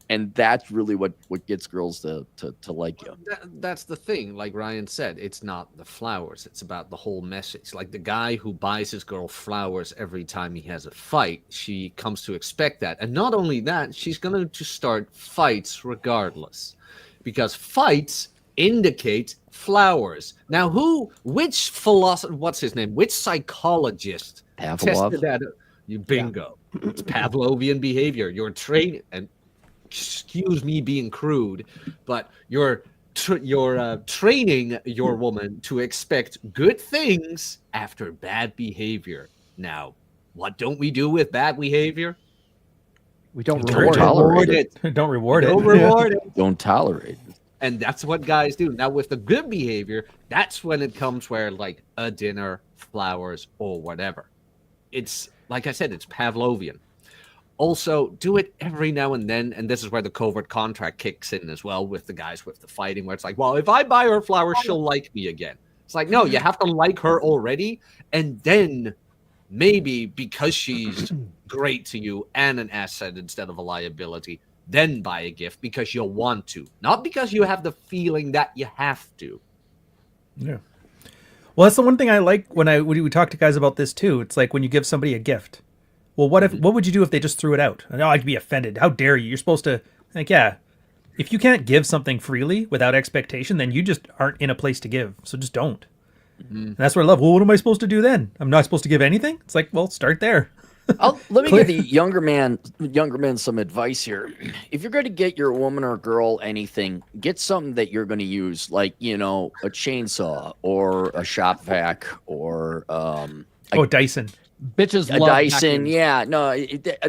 Speaker 3: And that's really what gets girls to like you.
Speaker 2: That's the thing. Like Ryan said, it's not the flowers. It's about the whole message. Like the guy who buys his girl flowers every time he has a fight, she comes to expect that. And not only that, she's going to start fights regardless. Because fights indicate flowers. Now, which philosopher, what's his name? Which psychologist tested that? You bingo. Yeah. It's Pavlovian behavior. You're trained, and excuse me being crude, but you're training your woman to expect good things after bad behavior. Now, what don't we do with bad behavior?
Speaker 4: We don't
Speaker 5: reward it. Don't reward it.
Speaker 2: Don't reward it.
Speaker 3: Don't tolerate it.
Speaker 2: And that's what guys do. Now, with the good behavior, that's when it comes where, like, a dinner, flowers, or whatever. It's, like I said, it's Pavlovian. Also, do it every now and then, and this is where the covert contract kicks in as well with the guys with the fighting, where it's like, well, if I buy her flowers, she'll like me again. It's like, no, you have to like her already, and then maybe because she's great to you and an asset instead of a liability, then buy a gift because you'll want to, not because you have the feeling that you have to.
Speaker 5: Yeah. Well, that's the one thing I like when we talk to guys about this too. It's like when you give somebody a gift. Well, what would you do if they just threw it out? Oh, I'd be offended. How dare you? You're supposed to, like, yeah. If you can't give something freely without expectation, then you just aren't in a place to give. So just don't. Mm-hmm. And that's what I love. Well, what am I supposed to do then? I'm not supposed to give anything? It's like, well, start there.
Speaker 3: Let me give the younger man some advice here. If you're going to get your woman or girl anything, get something that you're going to use, like, a chainsaw or a shop vac or
Speaker 5: Dyson.
Speaker 4: Bitches
Speaker 3: a
Speaker 4: love
Speaker 3: Dyson.
Speaker 4: vacuums.
Speaker 3: Yeah,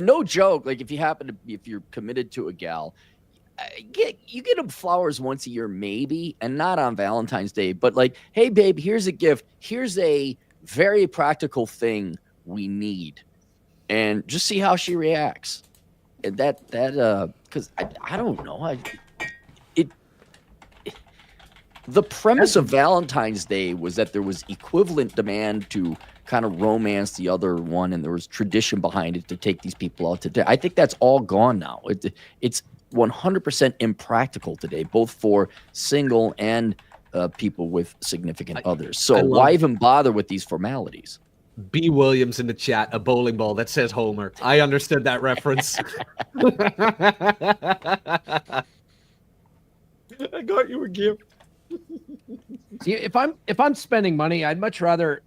Speaker 3: no joke. Like, if you're committed to a gal, you get them flowers once a year, maybe, and not on Valentine's Day. But like, hey, babe, here's a gift. Here's a very practical thing we need. And just see how she reacts. And because I don't know. The premise of Valentine's Day was that there was equivalent demand to kind of romance the other one, and there was tradition behind it to take these people out to dinner. I think that's all gone now. It's 100% impractical today, both for single and people with significant others. So why even bother with these formalities?
Speaker 2: B. Williams in the chat, a bowling ball that says Homer. I understood that reference. I got you a gift.
Speaker 4: See, if I'm spending money, I'd much rather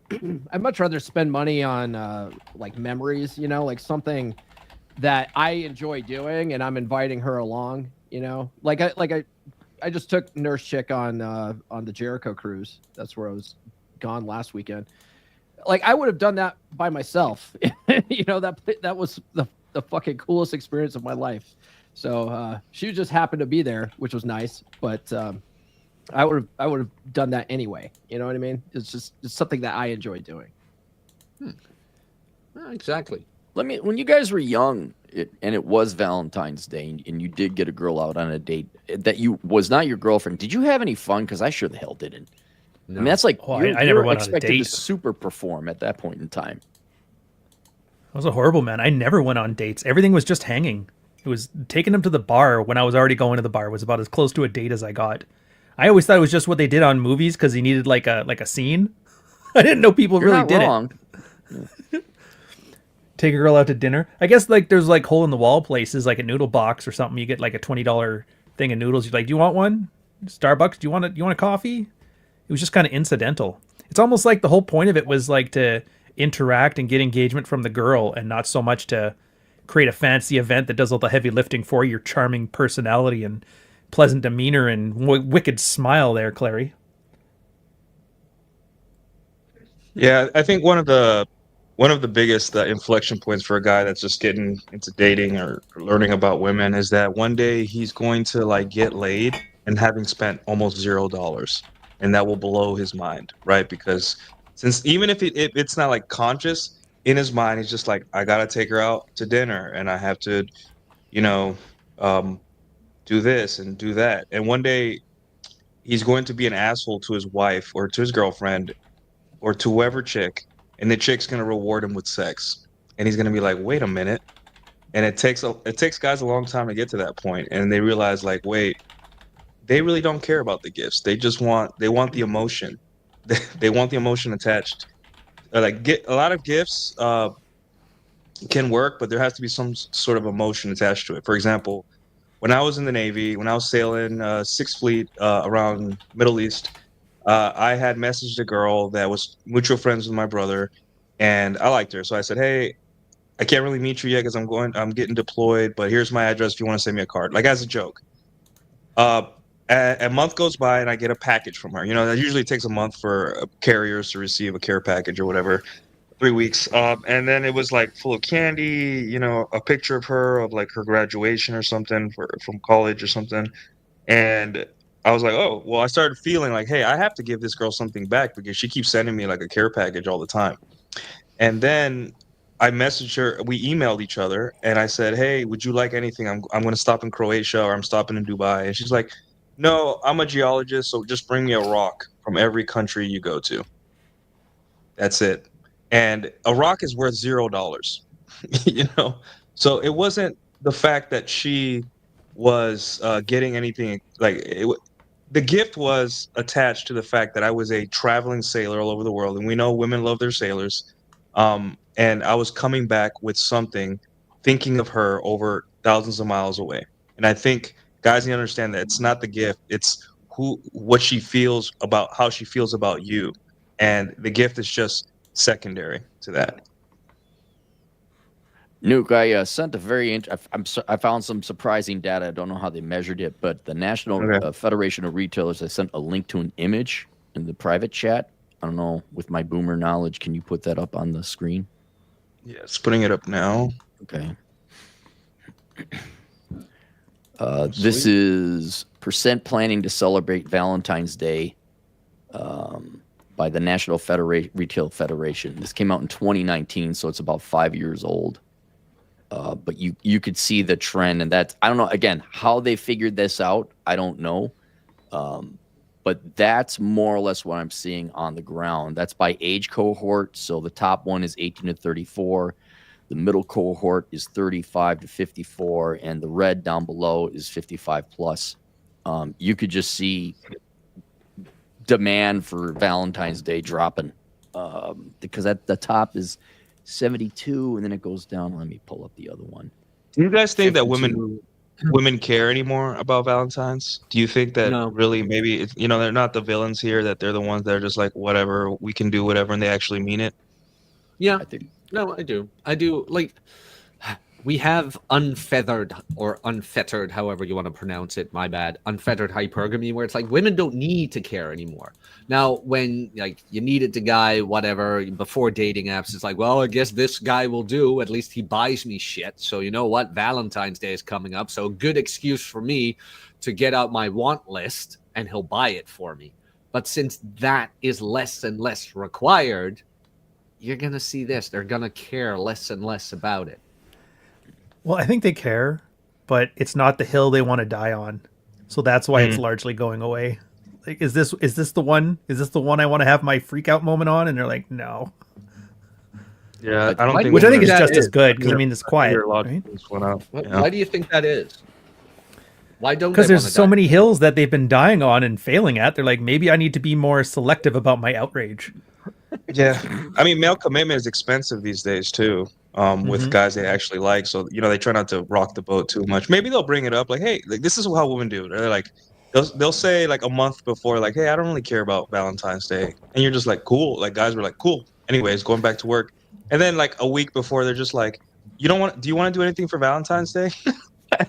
Speaker 4: spend money on like memories, like something that I enjoy doing, and I'm inviting her along. Like I just took Nurse Chick on the Jericho cruise. That's where I was gone last weekend. Like, I would have done that by myself. That was the fucking coolest experience of my life. So she just happened to be there, which was nice. But I would have done that anyway. You know what I mean? It's something that I enjoy doing.
Speaker 2: Exactly.
Speaker 3: When you guys were young, and it was Valentine's Day, and you did get a girl out on a date that was not your girlfriend, did you have any fun? Because I sure the hell didn't. No. I mean, that's like,
Speaker 5: I never went on a date.
Speaker 3: To super perform at that point in time.
Speaker 5: I was a horrible man. I never went on dates. Everything was just hanging. It was taking them to the bar when I was already going to the bar was about as close to a date as I got. I always thought it was just what they did on movies because he needed like a scene. I didn't know people
Speaker 3: You're
Speaker 5: really
Speaker 3: not
Speaker 5: did
Speaker 3: wrong.
Speaker 5: it. Take a girl out to dinner. I guess like there's like hole in the wall places like a noodle box or something. You get like a $20 thing of noodles. You're like, do you want one? Starbucks? Do you want a coffee? It was just kind of incidental. It's almost like the whole point of it was like to interact and get engagement from the girl and not so much to create a fancy event that does all the heavy lifting for your charming personality and pleasant demeanor and wicked smile there, Clary.
Speaker 1: Yeah, I think one of the biggest inflection points for a guy that's just getting into dating or learning about women is that one day he's going to like get laid and having spent almost $0. And that will blow his mind, right? Because since even if it's not like conscious in his mind, he's just like, I gotta take her out to dinner, and I have to, do this and do that. And one day, he's going to be an asshole to his wife or to his girlfriend or to whoever chick, and the chick's gonna reward him with sex, and he's gonna be like, wait a minute. And it takes guys a long time to get to that point, and they realize like, wait. They really don't care about the gifts. They want the emotion. They want the emotion attached. Get a lot of gifts can work, but there has to be some sort of emotion attached to it. For example, when I was in the Navy, when I was sailing Sixth Fleet around Middle East, I had messaged a girl that was mutual friends with my brother, and I liked her. So I said, "Hey, I can't really meet you yet because I'm getting deployed, but here's my address if you want to send me a card," like as a joke. A month goes by and I get a package from her. You know, that usually takes a month for carriers to receive a care package or whatever. 3 weeks. And then it was like full of candy, you know, a picture of her of like her graduation or something from college or something. And I was like, oh, well, I started feeling like, hey, I have to give this girl something back because she keeps sending me like a care package all the time. And then I messaged her, we emailed each other, and I said, hey, would you like anything? I'm going to stop in Croatia or I'm stopping in Dubai. And she's like, no, I'm a geologist, so just bring me a rock from every country you go to. That's it. And a rock is worth $0, you know? So it wasn't the fact that she was getting anything like the gift was attached to the fact that I was a traveling sailor all over the world, and we know women love their sailors. And I was coming back with something, thinking of her over thousands of miles away. And I think guys need to understand that it's not the gift; it's what she feels about how she feels about you, and the gift is just secondary to that.
Speaker 3: Nuke, I sent a very. I found some surprising data. I don't know how they measured it, but the National Federation of Retailers. I sent a link to an image in the private chat. I don't know. With my boomer knowledge, can you put that up on the screen?
Speaker 1: Yes, putting it up now.
Speaker 3: Okay. This is percent planning to celebrate Valentine's Day by the National Retail Federation. This came out in 2019, so it's about 5 years old. But you could see the trend, and that's, I don't know, again, how they figured this out, I don't know. But that's more or less what I'm seeing on the ground. That's by age cohort. So the top one is 18 to 34. The middle cohort is 35 to 54. And the red down below is 55 plus. You could just see demand for Valentine's Day dropping because at the top is 72, and then it goes down. Let me pull up the other one.
Speaker 1: Do you guys think
Speaker 3: 52.
Speaker 1: that women care anymore about Valentine's? Do you think that really maybe it's, you know, they're not the villains here, that they're the ones that are just like, whatever, we can do whatever, and they actually mean it?
Speaker 2: Yeah, I do. Like, we have unfeathered or unfettered, however you want to pronounce it, my bad, unfettered hypergamy, where it's like women don't need to care anymore. Now, when like you needed the guy, whatever, before dating apps, it's like, well, I guess this guy will do. At least he buys me shit. So you know what? Valentine's Day is coming up. So a good excuse for me to get out my want list and he'll buy it for me. But since that is less and less required, you're going to see this. They're going to care less and less about it.
Speaker 5: Well, I think they care, but it's not the hill they want to die on. So that's why it's largely going away. Like, is this the one? Is this the one I want to have my freak out moment on? And they're like, no.
Speaker 1: Yeah, I don't think.
Speaker 5: Which I think is just as good because I mean it's quiet. Right?
Speaker 2: Why do you think that is? Why don't?
Speaker 5: Because there's so many hills that they've been dying on and failing at. They're like, maybe I need to be more selective about my outrage.
Speaker 1: Yeah, I mean, male commitment is expensive these days too. With guys they actually like, so you know they try not to rock the boat too much. Maybe they'll bring it up like, hey, like, this is how women do. They're like, they'll say like a month before, like, hey, I don't really care about Valentine's Day, and you're just like, cool. Like guys were like, cool. Anyways, going back to work, and then like a week before, they're just like, do you want to do anything for Valentine's Day?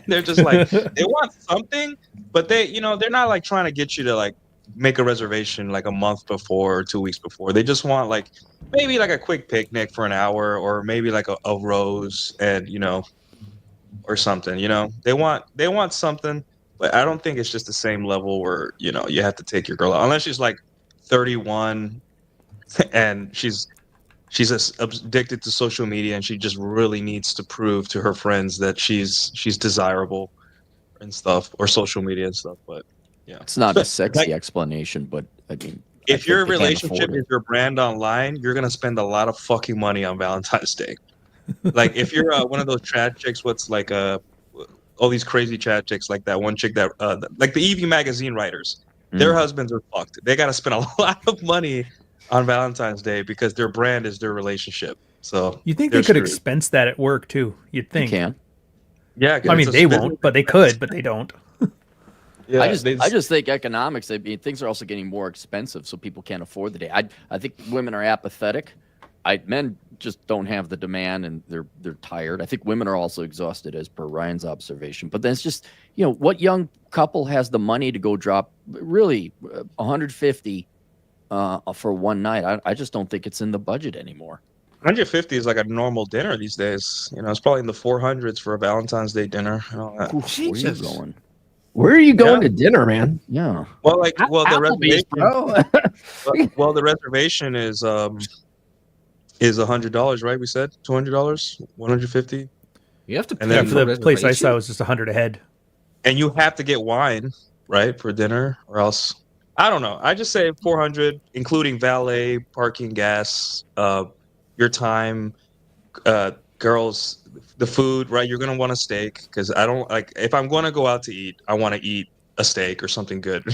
Speaker 1: They're just like, they want something, but they, you know, they're not like trying to get you to like make a reservation like a month before or 2 weeks before. They just want like maybe like a quick picnic for an hour, or maybe like a rose and, you know, or something, you know, they want something, but I don't think it's just the same level where, you know, you have to take your girl out unless she's like 31 and she's addicted to social media and she just really needs to prove to her friends that she's desirable and stuff, or social media and stuff. But yeah,
Speaker 3: it's not a sexy explanation, but I mean,
Speaker 1: if your relationship is your brand online, you're gonna spend a lot of fucking money on Valentine's Day. Like if you're one of those chat chicks, what's like all these crazy chat chicks, like that one chick that like the EV magazine writers, their husbands are fucked. They gotta spend a lot of money on Valentine's Day because their brand is their relationship. So
Speaker 5: you think they could expense that at work too? You'd think.
Speaker 3: You can.
Speaker 1: Yeah,
Speaker 5: I mean they won't, but they could, but they don't.
Speaker 1: Yeah,
Speaker 3: I just think economics. I mean, things are also getting more expensive, so people can't afford the day. I think women are apathetic. Men just don't have the demand, and they're tired. I think women are also exhausted, as per Ryan's observation. But then it's just, what young couple has the money to go drop really 150 for one night? I just don't think it's in the budget anymore.
Speaker 1: 150 is like a normal dinner these days. It's probably in the 400s for a Valentine's Day dinner and all that.
Speaker 3: Oof, where are you going?
Speaker 4: Where are you going to dinner, man?
Speaker 3: Yeah.
Speaker 1: Well, the
Speaker 4: Applebee's,
Speaker 1: reservation. Well, the reservation is $100, right? We said $200, 150.
Speaker 2: You have to pay.
Speaker 1: And then
Speaker 5: for the place I saw was just 100 a head.
Speaker 1: And you have to get wine, right, for dinner, or else I don't know. I just say 400, including valet, parking, gas, your time, girls, the food, right? You're gonna want a steak because I don't like if I'm going to go out to eat, I want to eat a steak or something good.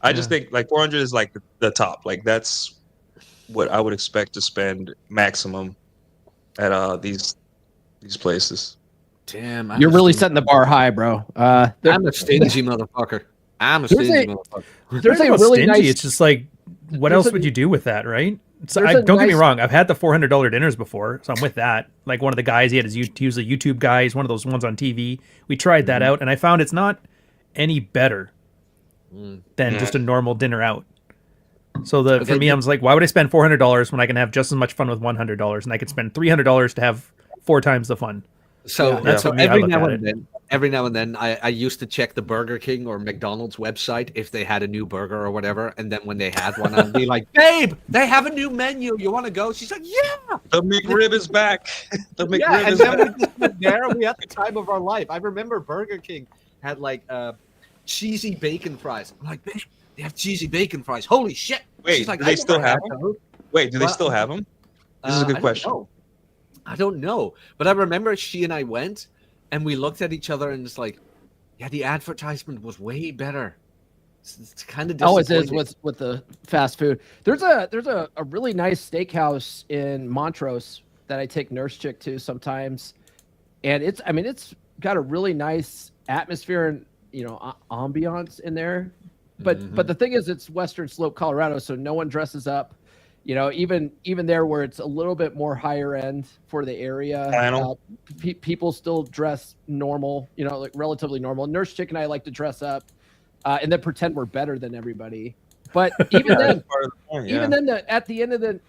Speaker 1: I just think like 400 is like the top. Like that's what I would expect to spend maximum at these places.
Speaker 2: Damn,
Speaker 4: You're really setting the bar high, bro.
Speaker 2: I'm a stingy motherfucker.
Speaker 4: There's a really
Speaker 5: stingy.
Speaker 4: nice.
Speaker 5: It's just like, what else would you do with that, right? So don't get me wrong. I've had the $400 dinners before, so I'm with that. Like one of the guys, he was a YouTube guy. He's one of those ones on TV. We tried that out, and I found it's not any better than just a normal dinner out. So for me, I was like, why would I spend $400 when I can have just as much fun with $100, and I could spend $300 to have 4 times the fun?
Speaker 2: So,
Speaker 5: that's what
Speaker 2: every now and then, I used to check the Burger King or McDonald's website if they had a new burger or whatever. And then when they had one, I'd be like, "Babe, they have a new menu. You want to go?" She's like, "Yeah."
Speaker 1: The McRib is back. The McRib
Speaker 2: Yeah, and
Speaker 1: is
Speaker 2: then
Speaker 1: back.
Speaker 2: we just went there. We had the time of our life. I remember Burger King had like cheesy bacon fries. I'm like, "Babe, they have cheesy bacon fries. Holy shit!"
Speaker 1: Wait,
Speaker 2: She's like,
Speaker 1: do they still have
Speaker 2: them?
Speaker 1: them? Wait, do they still have them? This is a good question.
Speaker 2: I don't know, but I remember she and I went, and we looked at each other and it's like, yeah, the advertisement was way better. It's kind of
Speaker 4: always is with the fast food. There's a really nice steakhouse in Montrose that I take Nurse Chick to sometimes, and it's got a really nice atmosphere and ambiance in there. But the thing is, it's Western Slope, Colorado, so no one dresses up. Even there where it's a little bit more higher end for the area, people still dress normal, like relatively normal. Nurse Chick and I like to dress up and then pretend we're better than everybody. But even then, at the end of the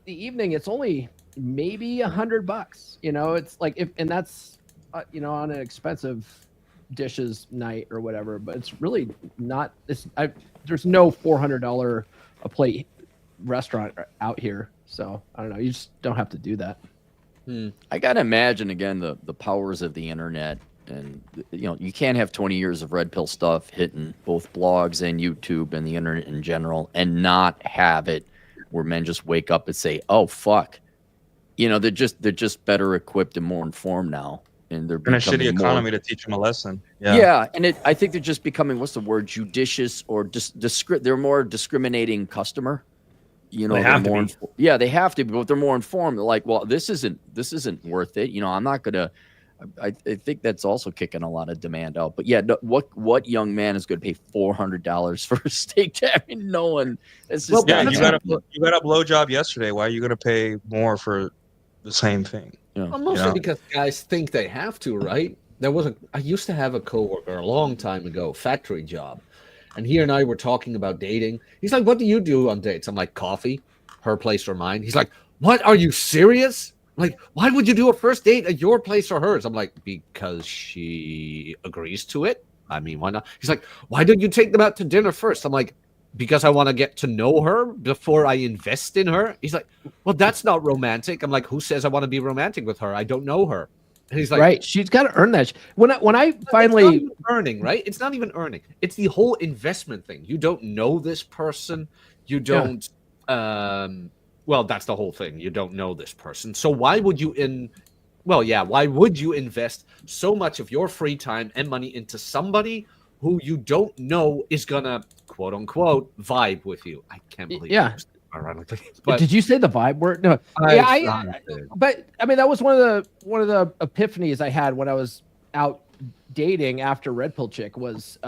Speaker 4: evening, it's only maybe $100. It's like and that's on an expensive dishes night or whatever. But it's really not. There's no $400 a plate restaurant out here, so I don't know, you just don't have to do that.
Speaker 3: I gotta imagine again the powers of the internet, and you can't have 20 years of red pill stuff hitting both blogs and YouTube and the internet in general and not have it where men just wake up and say, oh fuck, they're just better equipped and more informed now, and they're
Speaker 1: in a shitty economy to teach them a lesson.
Speaker 3: And I think they're just becoming, what's the word, judicious, or they're more discriminating customer.
Speaker 5: They have to be.
Speaker 3: They have to be, but they're more informed. They're like, well, this isn't worth it. I'm not gonna. I think that's also kicking a lot of demand out. But yeah, what young man is going to pay $400 for a steak? I mean, no one. It's just
Speaker 1: you got a blowjob yesterday. Why are you going to pay more for the same thing?
Speaker 2: Well, mostly because guys think they have to, right? I used to have a coworker a long time ago, factory job. And he and I were talking about dating. He's like, what do you do on dates? I'm like, coffee, her place or mine. He's like, what? Are you serious? I'm like, why would you do a first date at your place or hers? I'm like, because she agrees to it. I mean, why not? He's like, why don't you take them out to dinner first? I'm like, because I want to get to know her before I invest in her. He's like, well, that's not romantic. I'm like, who says I want to be romantic with her? I don't know her. And he's like,
Speaker 4: right, she's got to earn that. When I finally
Speaker 2: earning, right? It's not even earning. It's the whole investment thing. You don't know this person. You don't. Well, that's the whole thing. You don't know this person. So why would you why would you invest so much of your free time and money into somebody who you don't know is gonna quote unquote vibe with you? I can't believe.
Speaker 4: Yeah.
Speaker 2: Ironically,
Speaker 4: but did you say the vibe word? No, but I mean that was one of the epiphanies I had when I was out dating after Red Pill Chick was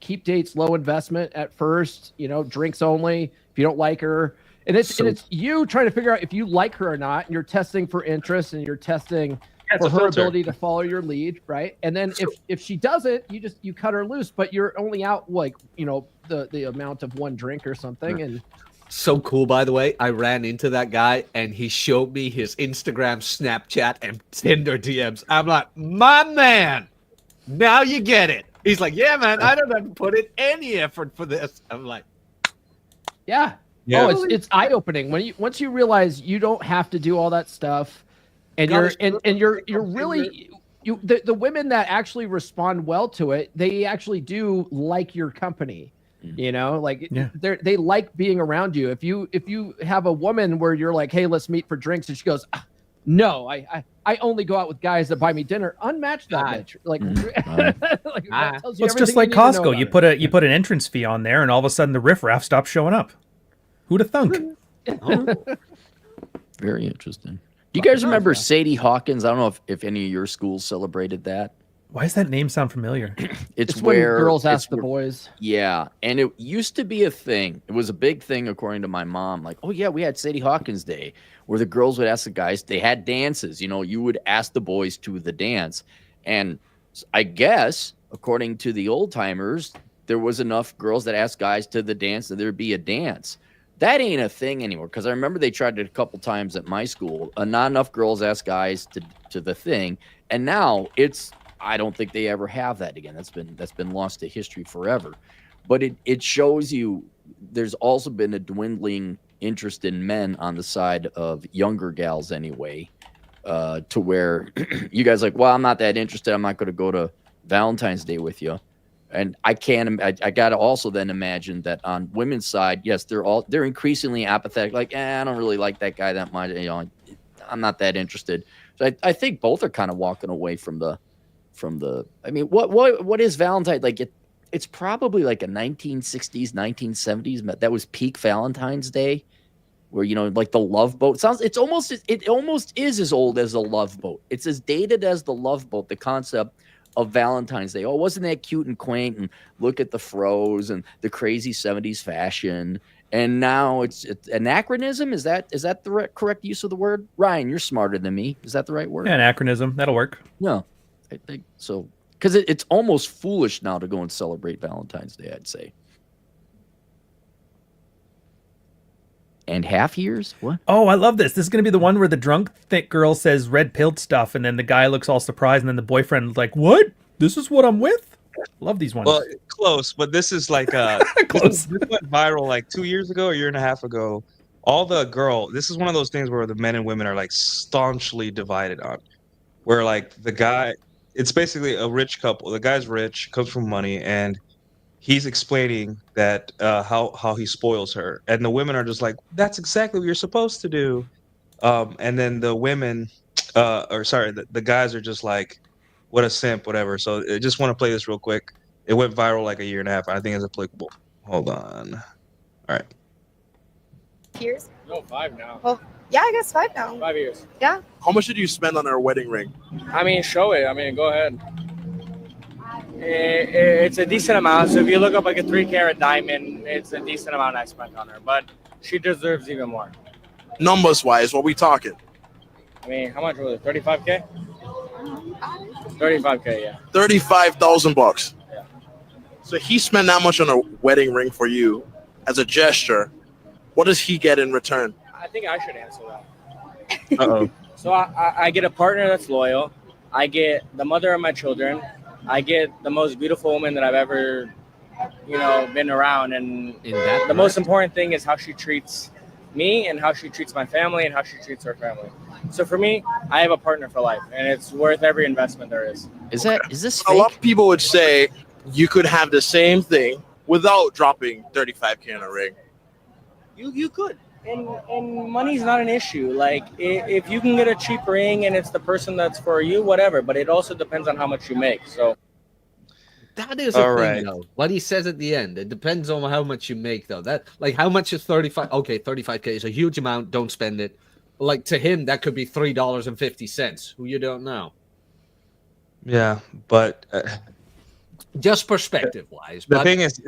Speaker 4: keep dates low investment at first, drinks only. If you don't like her, and it's you trying to figure out if you like her or not, and you're testing for interest and you're testing for her ability to follow your lead, right? And then if she doesn't, you cut her loose, but you're only out like the amount of one drink or something. And
Speaker 2: so cool, by the way, I ran into that guy and he showed me his Instagram, Snapchat, and Tinder DMs. I'm like, my man, now you get it. He's like, yeah, man, I don't have to put in any effort for this. I'm like,
Speaker 4: yeah. Oh, it's eye-opening once you realize you don't have to do all that stuff, and you're really the women that actually respond well to it, they actually do like your company. They like being around you. If you have a woman where you're like, hey, let's meet for drinks, and she goes, no, I only go out with guys that buy me dinner. Unmatch that bitch.
Speaker 5: It's just like Costco. You put an entrance fee on there, and all of a sudden the riffraff stops showing up. Who'd have thunk?
Speaker 3: Very interesting. Do you guys remember Sadie Hawkins? I don't know if any of your schools celebrated that.
Speaker 5: Why does that name sound familiar?
Speaker 4: It's where girls ask the boys.
Speaker 3: Yeah, and it used to be a thing. It was a big thing, according to my mom. Like, oh yeah, we had Sadie Hawkins Day, where the girls would ask the guys. They had dances. You would ask the boys to the dance, and I guess according to the old timers, there was enough girls that asked guys to the dance that there'd be a dance. That ain't a thing anymore, because I remember they tried it a couple times at my school. Not enough girls asked guys to the thing, and now I don't think they ever have that again. That's been lost to history forever. But it shows you there's also been a dwindling interest in men on the side of younger gals anyway, to where you guys like, well, I'm not that interested. I'm not going to go to Valentine's Day with you. And I got to also then imagine that on women's side, yes, they're increasingly apathetic. Like, I don't really like that guy that much. I'm not that interested. So I think both are kind of walking away from the. I mean, what is Valentine like? It's probably like a 1960s, 1970s. That was peak Valentine's Day, where like the Love Boat it almost is as old as the Love Boat. It's as dated as the Love Boat. The concept of Valentine's Day. Oh, wasn't that cute and quaint? And look at the fros and the crazy 70s fashion. And now it's anachronism. Is that the correct use of the word? Ryan, you're smarter than me. Is that the right word?
Speaker 5: Yeah, anachronism. That'll work.
Speaker 3: No, I think so. Because it's almost foolish now to go and celebrate Valentine's Day, I'd say. And half years? What?
Speaker 5: Oh, I love this. This is going to be the one where the drunk thick girl says red-pilled stuff, and then the guy looks all surprised, and then the boyfriend's like, what? This is what I'm with? Love these ones.
Speaker 1: Well, close, but this is like
Speaker 5: close.
Speaker 1: This went viral like 2 years ago, a year and a half ago. This is one of those things where the men and women are like staunchly divided on. Where like the guy, it's basically a rich couple. The guy's rich, comes from money, and he's explaining that how he spoils her, and the women are just like, that's exactly what you're supposed to do. And then the women, the guys are just like, what a simp, whatever. So I just want to play this real quick. It went viral like a year and a half. I think it's applicable. Hold on. All right.
Speaker 6: Years?
Speaker 7: No, 5 now.
Speaker 6: Well, yeah, I guess 5 now.
Speaker 7: 5 years.
Speaker 6: Yeah.
Speaker 8: How much did you spend on her wedding ring?
Speaker 7: I mean, show it. I mean, go ahead. It's a decent amount. So if you look up like a 3-carat diamond, it's a decent amount I spent on her. But she deserves even more.
Speaker 8: Numbers wise, what we talking?
Speaker 7: I mean, how much was it? 35K? 35K, yeah.
Speaker 8: $35,000.
Speaker 7: Yeah.
Speaker 8: So he spent that much on a wedding ring for you as a gesture. What does he get in return?
Speaker 7: I think I should answer that.
Speaker 1: Uh-oh.
Speaker 7: So I get a partner that's loyal. I get the mother of my children. I get the most beautiful woman that I've ever, been around. And the most important thing is how she treats me and how she treats my family and how she treats her family. So for me, I have a partner for life, and it's worth every investment there is.
Speaker 3: Is this fake?
Speaker 8: A lot of people would say you could have the same thing without dropping $35K in a ring.
Speaker 7: You could. And money's not an issue. Like, if you can get a cheap ring and it's the person that's for you, whatever. But it also depends on how much you make. So
Speaker 2: that is a thing, though. What he says at the end, it depends on how much you make, though. That, like, how much is 35? Okay, 35K is a huge amount. Don't spend it. Like, to him, that could be $3.50, who you don't know.
Speaker 1: Yeah, but
Speaker 2: just perspective wise.
Speaker 1: the thing is,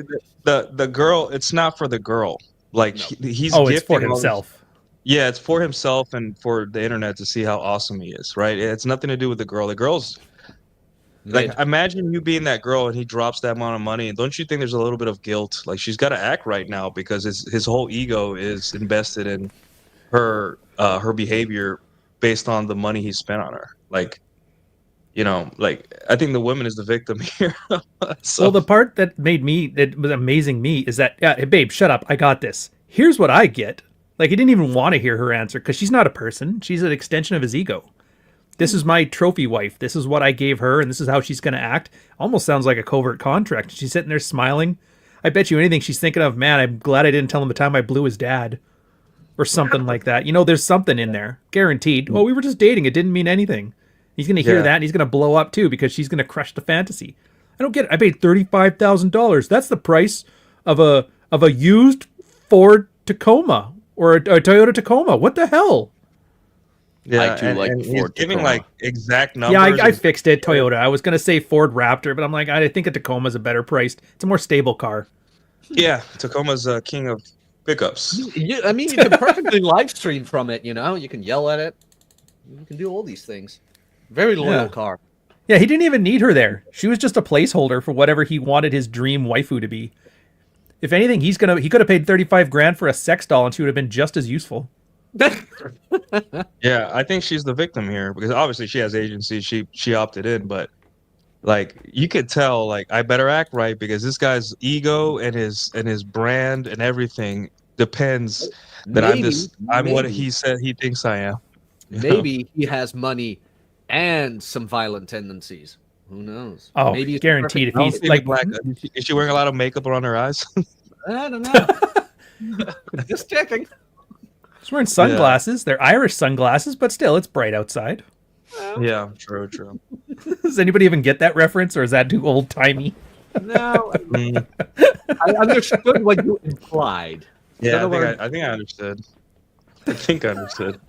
Speaker 1: the girl. It's not for the girl. Like he's
Speaker 5: it's for
Speaker 1: gifting all this-
Speaker 5: himself.
Speaker 1: Yeah, it's for himself and for the internet to see how awesome he is, right? It's nothing to do with the girl. The girl's like, imagine you being that girl and he drops that amount of money. And don't you think there's a little bit of guilt? Like, she's got to act right now because his whole ego is invested in her behavior based on the money he spent on her. Like, like I think the woman is the victim here.
Speaker 5: Well, the part that was amazing me is that, hey, babe, shut up. I got this. Here's what I get. Like, he didn't even want to hear her answer because she's not a person. She's an extension of his ego. This is my trophy wife. This is what I gave her, and this is how she's going to act. Almost sounds like a covert contract. She's sitting there smiling. I bet you anything she's thinking of, man, I'm glad I didn't tell him the time I blew his dad. Or something like that. There's something in there. Guaranteed. Well, we were just dating. It didn't mean anything. He's going to hear that, and he's going to blow up, too, because she's going to crush the fantasy. I don't get it. I paid $35,000. That's the price of a used Ford Tacoma or a Toyota Tacoma. What the hell?
Speaker 1: Yeah,
Speaker 3: I too like
Speaker 1: and
Speaker 3: Ford
Speaker 1: he's giving
Speaker 3: Tacoma.
Speaker 1: like exact numbers.
Speaker 5: Yeah, I fixed it. Toyota. I was going to say Ford Raptor, but I'm like, I think a Tacoma's a better priced. It's a more stable car.
Speaker 1: Yeah, Tacoma's king of pickups.
Speaker 2: I mean, you can perfectly live stream from it. You can yell at it. You can do all these things. Very loyal car.
Speaker 5: Yeah, he didn't even need her there. She was just a placeholder for whatever he wanted his dream waifu to be. If anything, he could have paid $35,000 for a sex doll, and she would have been just as useful.
Speaker 1: Yeah, I think she's the victim here because obviously she has agency. She opted in, but like you could tell, like I better act right because this guy's ego and his brand and everything depends that I'm what he said he thinks I am.
Speaker 2: Maybe he has money and some violent tendencies. Who knows?
Speaker 5: Oh,
Speaker 2: maybe
Speaker 5: guaranteed. If he's like,
Speaker 1: is she wearing a lot of makeup around her eyes?
Speaker 2: I don't know. Just checking.
Speaker 5: He's wearing sunglasses. Yeah. They're Irish sunglasses, but still, it's bright outside.
Speaker 1: Yeah, true.
Speaker 5: Does anybody even get that reference, or is that too old timey?
Speaker 2: No, I understood what you implied.
Speaker 1: Yeah, I think I understood. I understood.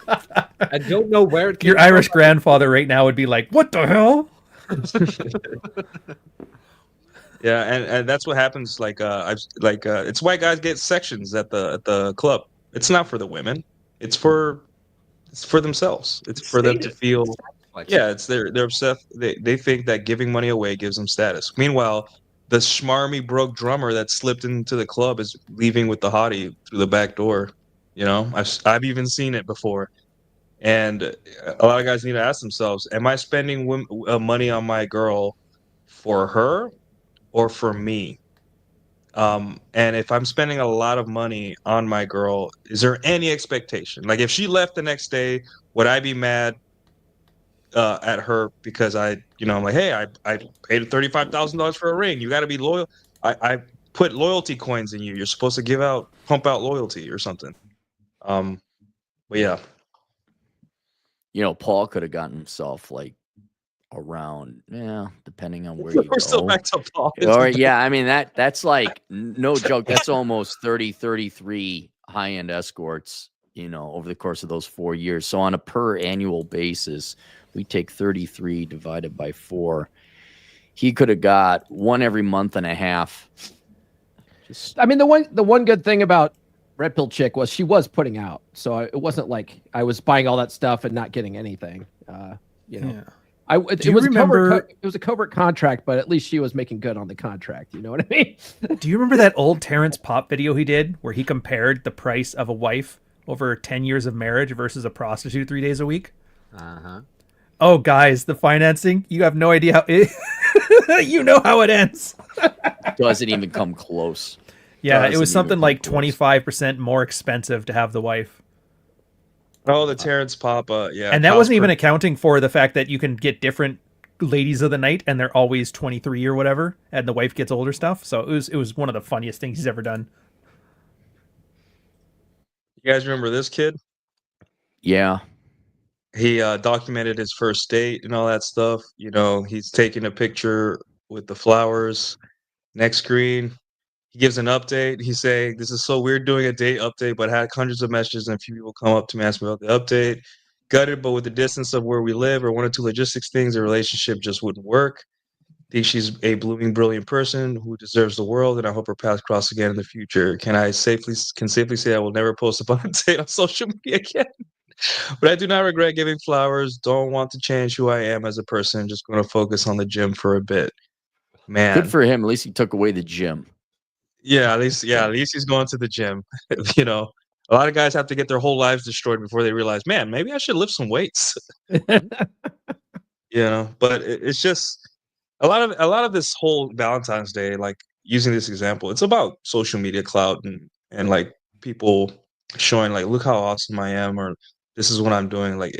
Speaker 2: I don't know where it came
Speaker 5: Your Irish grandfather right now would be like, "What the hell?"
Speaker 1: Yeah, and that's what happens. It's why guys get sections at the club. It's not for the women. It's for themselves. It's for them to feel. Yeah, they're obsessed. They think that giving money away gives them status. Meanwhile, the schmarmy broke drummer that slipped into the club is leaving with the hottie through the back door. I've even seen it before. And a lot of guys need to ask themselves, am I spending money on my girl for her or for me? And if I'm spending a lot of money on my girl, is there any expectation? Like if she left the next day, would I be mad at her because I'm like, hey, I paid $35,000 for a ring. You got to be loyal. I put loyalty coins in you. You're supposed to pump out loyalty or something. But yeah.
Speaker 3: Paul could have gotten himself like around, depending on where you go.
Speaker 1: We're still back to Paul.
Speaker 3: Or I mean that's like no joke. That's almost 33 high-end escorts, over the course of those 4 years. So on a per annual basis, we take 33 divided by 4. He could have got one every month and a half.
Speaker 4: I mean, the one good thing about Red Pill Chick was she was putting out, so it wasn't like I was buying all that stuff and not getting anything.
Speaker 5: Yeah.
Speaker 4: It was a covert contract, but at least she was making good on the contract. You know what I mean?
Speaker 5: Do you remember that old Terrence Pop video he did where he compared the price of a wife over 10 years of marriage versus a prostitute 3 days a week?
Speaker 2: Uh-huh.
Speaker 5: Oh, guys, the financing, you have no idea how you know how it ends.
Speaker 3: Doesn't even come close.
Speaker 5: Yeah, it was something like 25% more expensive to have the wife.
Speaker 1: Oh, the Terrence Papa, yeah.
Speaker 5: And that wasn't even accounting for the fact that you can get different ladies of the night and they're always 23 or whatever, and the wife gets older stuff. So it was one of the funniest things he's ever done.
Speaker 1: You guys remember this kid?
Speaker 3: Yeah.
Speaker 1: He documented his first date and all that stuff. He's taking a picture with the flowers. Next screen, he gives an update. He's saying, this is so weird doing a date update, but I had hundreds of messages and a few people come up to me, ask me about the update. gutted, but with the distance of where we live or one or two logistics things, the relationship just wouldn't work. Think she's a blooming, brilliant person who deserves the world, and I hope her paths cross again in the future. Can safely say I will never post a Valentine on social media again? But I do not regret giving flowers. Don't want to change who I am as a person. Just going to focus on the gym for a bit. Man,
Speaker 3: good for him. At least he took away the gym.
Speaker 1: Yeah, at least he's going to the gym. You know, a lot of guys have to get their whole lives destroyed before they realize, man, maybe I should lift some weights. You know, but it's just a lot of this whole Valentine's Day, like using this example, it's about social media clout and like people showing like, look how awesome I am, or this is what I'm doing. Like,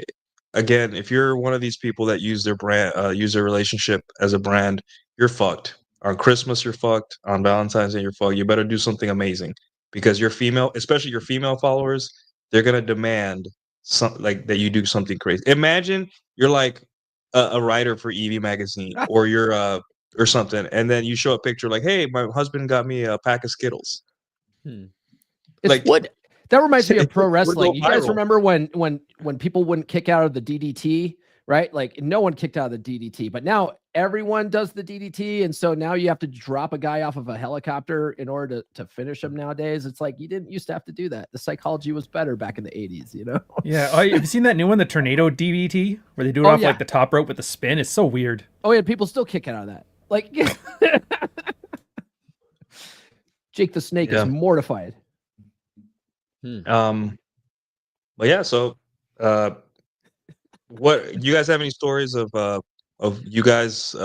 Speaker 1: again, if you're one of these people that use their brand, use their relationship as a brand, you're fucked. On Christmas, you're fucked. On Valentine's Day, you're fucked. You better do something amazing because your female, especially your female followers, they're gonna demand like that you do something crazy. Imagine you're like a writer for EV magazine, or you're or something, and then you show a picture like, "Hey, my husband got me a pack of Skittles."
Speaker 4: Like what? That reminds me of pro wrestling. You guys remember when people wouldn't kick out of the DDT, right? Like no one kicked out of the DDT, but now everyone does the DDT, and so now you have to drop a guy off of a helicopter in order to finish him nowadays. It's like you didn't used to have to do that. The psychology was better back in the 80s, you know?
Speaker 5: Yeah. Oh, have you seen that new one, the tornado DDT, where they do it off like the top rope with the spin? It's so weird.
Speaker 4: Oh yeah, people still kick out of that. Like Jake the Snake is mortified.
Speaker 1: But yeah, so what you guys have any stories of you guys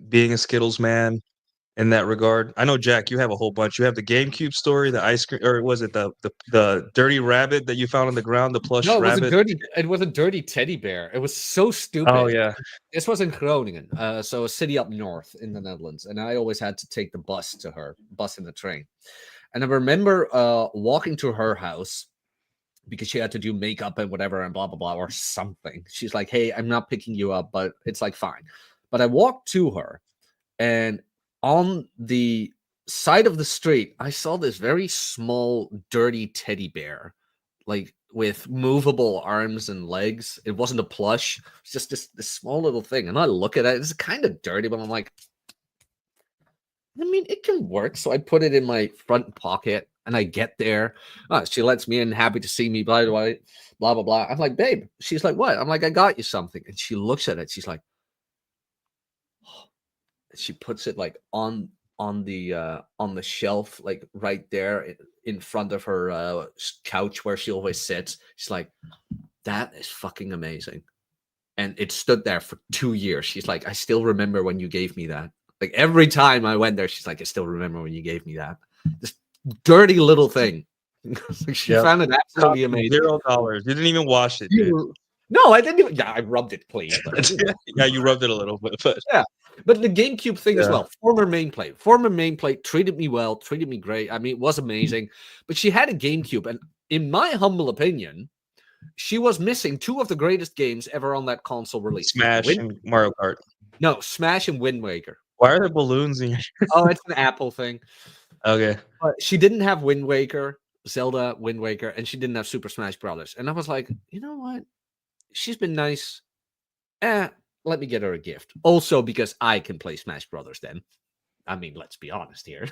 Speaker 1: being a Skittles man in that regard? I know, Jack, you have a whole bunch. You have the GameCube story, the ice cream, or was it the dirty rabbit that you found on the ground, the plush rabbit?
Speaker 2: It was a dirty teddy bear. It was so stupid.
Speaker 1: Oh yeah.
Speaker 2: This was in Groningen, so a city up north in the Netherlands, and I always had to take the bus in the train. And I remember walking to her house because she had to do makeup and whatever and blah, blah, blah, or something. She's like, hey, I'm not picking you up, but it's like, fine. But I walked to her, and on the side of the street, I saw this very small, dirty teddy bear, like with movable arms and legs. It wasn't a plush. It's just this small little thing. And I look at it. It's kind of dirty, but I'm like, I mean, it can work. So I put it in my front pocket, and I get there. Oh, she lets me in, happy to see me, by the way, blah, blah, blah. I'm like, babe. She's like, what? I'm like, I got you something. And she looks at it. She's like, oh. She puts it like on the shelf, like right there in front of her couch where she always sits. She's like, that is fucking amazing. And it stood there for 2 years. She's like, I still remember when you gave me that. Like every time I went there, she's like, I still remember when you gave me that. This dirty little thing. Like she found it absolutely amazing.
Speaker 1: $0. You didn't even wash it, dude.
Speaker 2: No, I didn't even. Yeah, I rubbed it clean. But,
Speaker 1: yeah, you rubbed it a little bit. But
Speaker 2: yeah, but the GameCube thing as well. Former main plate treated me well, treated me great. I mean, it was amazing. But she had a GameCube, and in my humble opinion, she was missing two of the greatest games ever on that console release.
Speaker 1: Smash and Mario Kart.
Speaker 2: No, Smash and Wind Waker.
Speaker 1: Why are there balloons in your
Speaker 2: Oh, it's an Apple thing.
Speaker 1: Okay.
Speaker 2: But she didn't have Wind Waker, Zelda Wind Waker, and she didn't have Super Smash Brothers. And I was like, you know what? She's been nice. Let me get her a gift. Also because I can play Smash Brothers then. I mean, let's be honest here.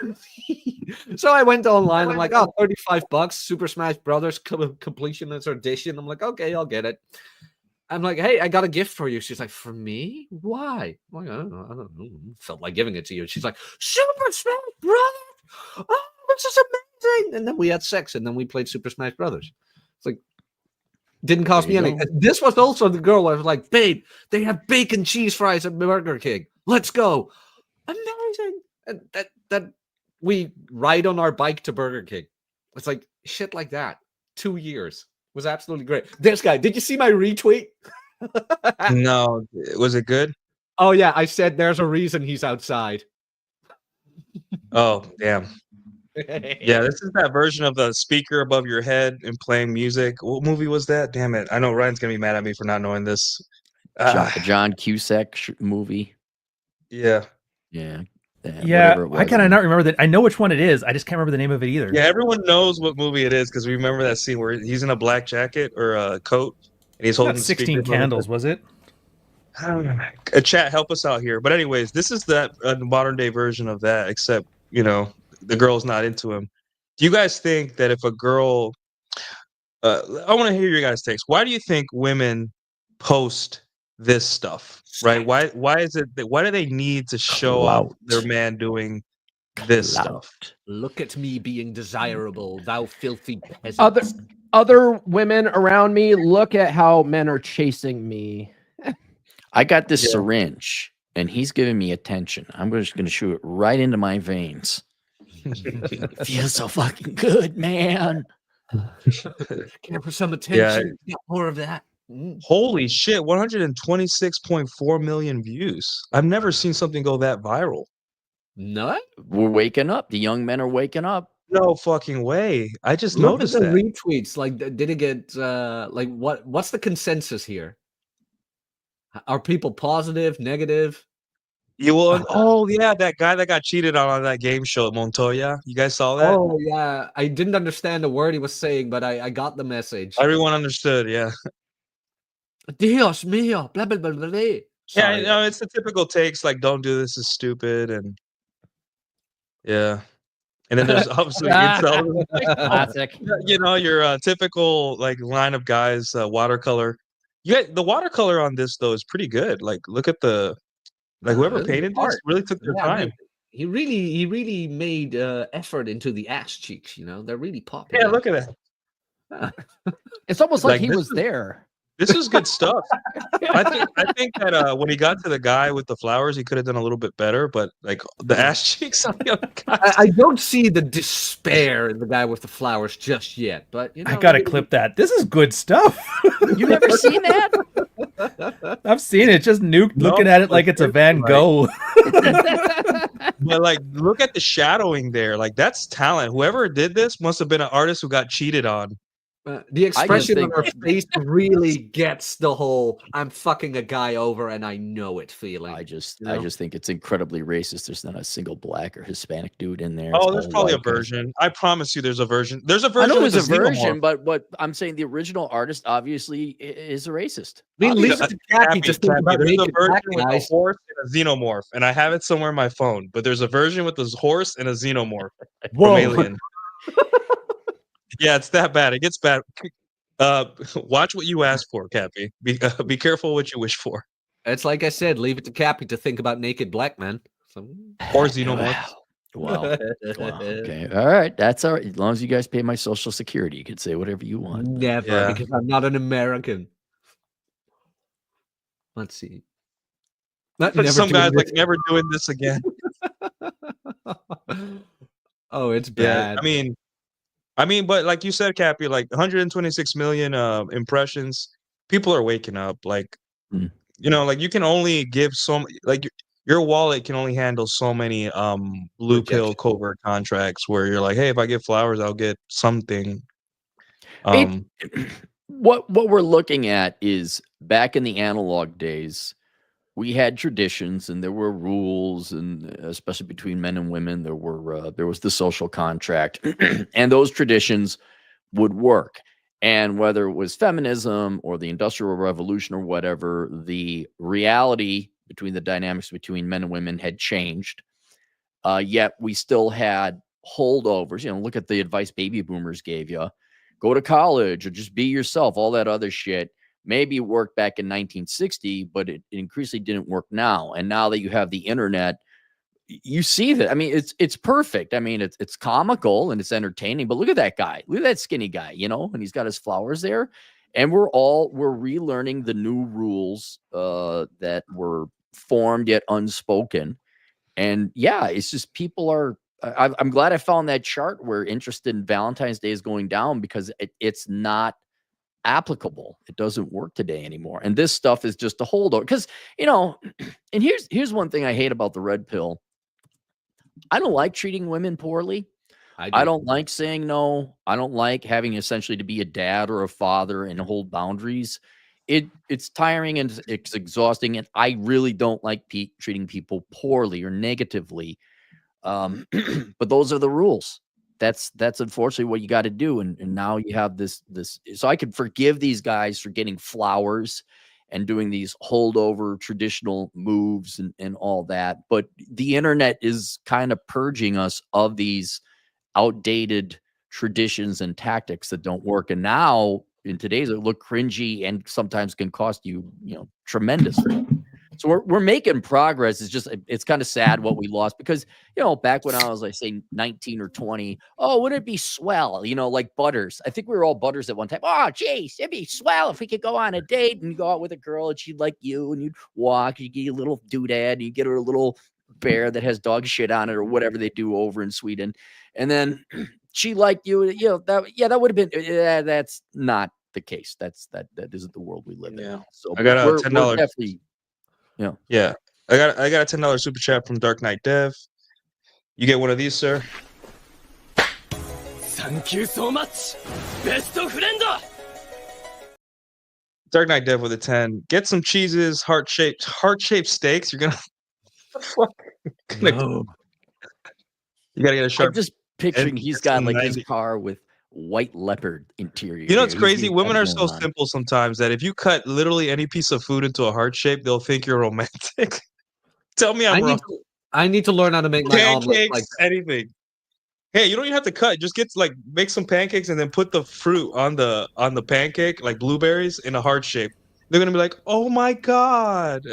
Speaker 2: So I went online. I'm like, oh, $35, Super Smash Brothers Completionist Edition. I'm like, okay, I'll get it. I'm like, hey, I got a gift for you. She's like, for me? Why? I'm like, I don't know. Felt like giving it to you. She's like, Super Smash Brothers. Oh, this is amazing. And then we had sex, and then we played Super Smash Brothers. It's like, didn't cost me anything. This was also the girl I was like, babe, they have bacon cheese fries at Burger King. Let's go. Amazing. And that we ride on our bike to Burger King. It's like shit like that. 2 years. Was absolutely great. This guy, did you see my retweet?
Speaker 1: No. Was it good?
Speaker 2: Oh, yeah. I said there's a reason he's outside.
Speaker 1: Oh, damn. Yeah, this is that version of the speaker above your head and playing music. What movie was that? Damn it. I know Ryan's going to be mad at me for not knowing this.
Speaker 3: John Cusack movie.
Speaker 1: Yeah.
Speaker 3: Yeah.
Speaker 5: Yeah, why can I not remember that? I know which one it is. I just can't remember the name of it either.
Speaker 1: Yeah, everyone knows what movie it is because we remember that scene where he's in a black jacket or a coat and he's holding
Speaker 5: Not 16
Speaker 1: speaker
Speaker 5: Candles, was it?
Speaker 1: A chat, help us out here. But anyways, this is that modern day version of that, except the girl's not into him. Do you guys think that if a girl, I want to hear your guys' takes. Why do you think women post this stuff? Right? Why is it that? Why do they need to show off their man doing this stuff?
Speaker 2: Look at me being desirable, thou filthy peasant.
Speaker 4: Other women around me, look at how men are chasing me.
Speaker 3: I got this syringe, and he's giving me attention. I'm just going to shoot it right into my veins. It feels so fucking good, man.
Speaker 2: Care for some attention? Get more of that.
Speaker 1: Holy shit! 126.4 million views. I've never seen something go that viral.
Speaker 2: No,
Speaker 3: we're waking up. The young men are waking up.
Speaker 1: No fucking way! I just
Speaker 2: Look
Speaker 1: noticed
Speaker 2: at the
Speaker 1: that.
Speaker 2: retweets. Like, did it get like what's the consensus here? Are people positive, negative?
Speaker 1: You will. Oh yeah, that guy that got cheated on that game show, Montoya. You guys saw that?
Speaker 2: Oh yeah, I didn't understand a word he was saying, but I got the message.
Speaker 1: Everyone understood. Yeah.
Speaker 2: Dios mío, blah blah blah blah.
Speaker 1: Yeah, it's the typical takes like "Don't do this, is stupid," and yeah. And then there's obviously
Speaker 4: classic.
Speaker 1: Your typical like line of guys, watercolor. The watercolor on this though is pretty good. Like, look at whoever painted this really took their time.
Speaker 2: He really made effort into the ass cheeks. They're really popping.
Speaker 1: Yeah, look at that.
Speaker 4: It's almost like he was there.
Speaker 1: This is good stuff. I think that when he got to the guy with the flowers, he could have done a little bit better. But like the ass cheeks on the other guy,
Speaker 2: I don't see the despair in the guy with the flowers just yet. But
Speaker 5: I gotta clip that. This is good stuff.
Speaker 3: You never seen that?
Speaker 5: I've seen it. Just looking at it like it's a Van Gogh.
Speaker 1: But like, look at the shadowing there. Like, that's talent. Whoever did this must have been an artist who got cheated on.
Speaker 2: The expression on her face really gets the whole "I'm fucking a guy over and I know it" feeling.
Speaker 3: I just think it's incredibly racist. There's not a single black or Hispanic dude in there.
Speaker 1: Oh, there's probably a version. I promise you, there's a version. There's a version.
Speaker 3: I know there's a version, but what I'm saying, the original artist obviously is a racist.
Speaker 2: There's a version
Speaker 1: with a horse and a xenomorph, and I have it somewhere in my phone. But there's a version with this horse and a xenomorph from Alien. Yeah, it's that bad. It gets bad. Watch what you ask for, Cappy. Be careful what you wish for.
Speaker 2: It's like I said, leave it to Cappy to think about naked black men.
Speaker 1: Or xenomorphs.
Speaker 3: Well, okay. All right. That's all right. As long as you guys pay my Social Security, you can say whatever you want.
Speaker 2: Never, because I'm not an American. Let's see.
Speaker 1: Some guys like never doing this again.
Speaker 2: Oh, it's bad.
Speaker 1: Yeah, I mean, but like you said, Cappy, like 126 million impressions. People are waking up. Like, like you can only give your wallet can only handle so many blue pill covert contracts where you're like, hey, if I get flowers, I'll get something.
Speaker 3: What we're looking at is back in the analog days, we had traditions and there were rules, and especially between men and women, there was the social contract, and those traditions would work. And whether it was feminism or the Industrial Revolution or whatever, the reality between the dynamics between men and women had changed. Yet we still had holdovers. Look at the advice baby boomers gave you: go to college or just be yourself. All that other shit. Maybe it worked back in 1960, but it increasingly didn't work now. And now that you have the internet, you see that. I mean, it's perfect. I mean, it's comical and it's entertaining. But look at that guy. Look at that skinny guy, and he's got his flowers there. And we're relearning the new rules that were formed yet unspoken. And yeah, it's just people are. I'm glad I found that chart where interest in Valentine's Day is going down, because it's not applicable. It doesn't work today anymore. And this stuff is just a holdover. Because, and here's one thing I hate about the red pill. I don't like treating women poorly. I don't like saying no. I don't like having essentially to be a dad or a father and hold boundaries. It's tiring and it's exhausting. And I really don't like treating people poorly or negatively. But those are the rules. That's unfortunately what you got to do. And now you have this. So I could forgive these guys for getting flowers and doing these holdover traditional moves and all that. But the internet is kind of purging us of these outdated traditions and tactics that don't work. And now in today's, it look cringy and sometimes can cost you, tremendously. So we're making progress. It's kind of sad what we lost because, back when I was like, say 19 or 20, oh, wouldn't it be swell? Like Butters. I think we were all Butters at one time. Oh, geez, it'd be swell if we could go on a date and go out with a girl and she'd like you and you'd walk, you get a little doodad and you get her a little bear that has dog shit on it or whatever they do over in Sweden. And then she liked you, that would have been, that's not the case. That isn't the world we live in now. So
Speaker 1: I got a
Speaker 3: we're
Speaker 1: $10.
Speaker 3: definitely,
Speaker 1: Yeah. I got a $10 super chat from Dark Knight Dev. You get one of these, sir.
Speaker 9: Thank you so much. Best friend.
Speaker 1: Dark Knight Dev with a 10. Get some cheeses, heart-shaped steaks. You're gonna
Speaker 3: no.
Speaker 1: You gotta get a sharp.
Speaker 3: I'm just picturing he's got like his car with white leopard interior.
Speaker 1: You know what's crazy? Women are so simple sometimes that if you cut literally any piece of food into a heart shape, they'll think you're romantic. Tell me I'm wrong.
Speaker 2: I need to learn how to make my omelet like
Speaker 1: anything. Hey, you don't even have to cut. Just make some pancakes and then put the fruit on the pancake, like blueberries, in a heart shape. They're gonna be like, "Oh my god!"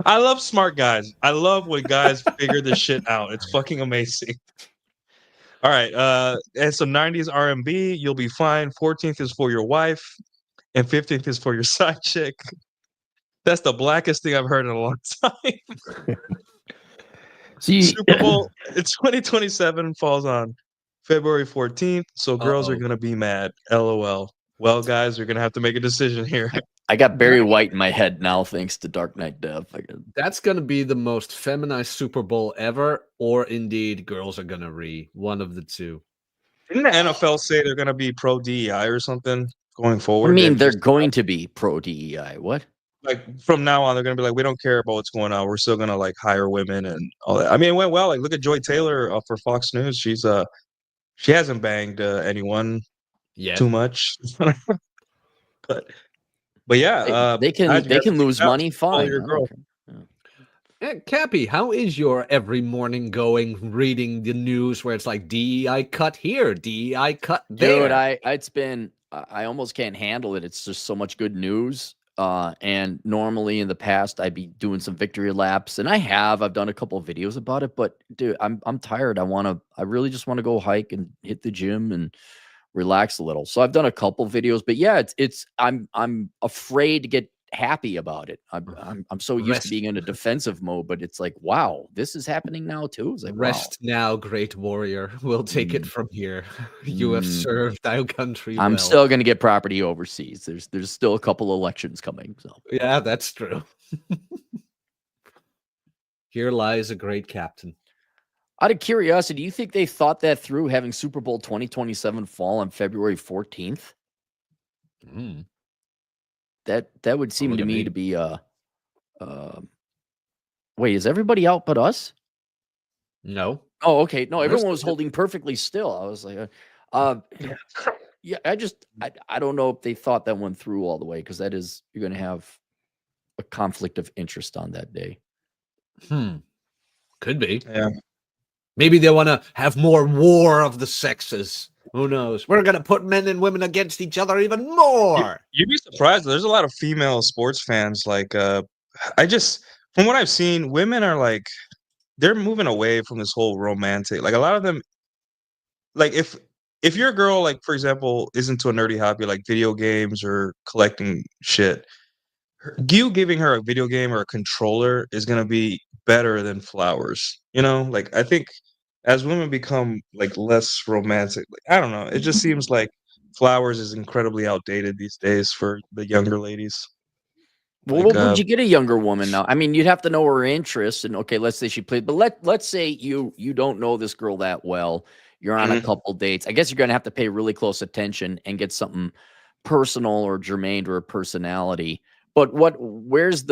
Speaker 1: I love smart guys. I love when guys figure this shit out. It's fucking amazing. All right, and some 90s R&B, you'll be fine. 14th is for your wife, and 15th is for your side chick. That's the blackest thing I've heard in a long time.
Speaker 3: See,
Speaker 1: Super Bowl, it's 2027, falls on February 14th, so girls are gonna be mad. LOL. Well, guys, you're gonna have to make a decision here.
Speaker 3: I got Barry White in my head now, thanks to Dark Knight Dev.
Speaker 2: That's going to be the most feminized Super Bowl ever, or indeed, girls are going to one of the two.
Speaker 1: Didn't the NFL say they're going to be pro DEI or something going forward?
Speaker 3: I mean, they're going to be pro DEI. What?
Speaker 1: Like from now on, they're going to be like, we don't care about what's going on. We're still going to like hire women and all that. I mean, it went well. Like, look at Joy Taylor for Fox News. She hasn't banged anyone too much, But yeah,
Speaker 3: they can lose money. Fine.
Speaker 1: Your girl.
Speaker 2: Cappy, how is your every morning going reading the news where it's like DEI cut here, DEI cut there?
Speaker 3: Dude, I almost can't handle it. It's just so much good news. And normally in the past I'd be doing some victory laps, and I've done a couple of videos about it. But dude, I'm tired. I really just want to go hike and hit the gym and relax a little. So I've done a couple videos, but yeah, I'm afraid to get happy about it. I'm so used to being in a defensive mode, but it's like, wow, this is happening now too. It's like,
Speaker 2: rest now, great warrior. We'll take it from here. You have served our country.
Speaker 3: I'm still gonna get property overseas. There's still a couple elections coming. So
Speaker 2: yeah, that's true. Here lies a great captain.
Speaker 3: Out of curiosity, do you think they thought that through, having Super Bowl 2027 fall on February 14th? That would seem to me to be wait, is everybody out but us?
Speaker 2: No.
Speaker 3: Oh, okay. No, everyone was holding perfectly still. I was like, yeah, I don't know if they thought that one through all the way, because you're going to have a conflict of interest on that day.
Speaker 2: Could be.
Speaker 1: Yeah.
Speaker 2: Maybe they want to have more war of the sexes. Who knows? We're going to put men and women against each other even more.
Speaker 1: You'd be surprised. There's a lot of female sports fans. Like, from what I've seen, women are like, they're moving away from this whole romantic. Like, a lot of them, like, if your girl, like, for example, is into a nerdy hobby like video games or collecting shit, you giving her a video game or a controller is going to be better than flowers. Like, I think as women become like less romantic, like, I don't know, it just seems like flowers is incredibly outdated these days for the younger ladies.
Speaker 3: Well, what would you get a younger woman now? I mean, you'd have to know her interests, and okay, let's say she played, but let's say you don't know this girl that well. You're on a couple dates. I guess you're going to have to pay really close attention and get something personal or germane to her personality. But where's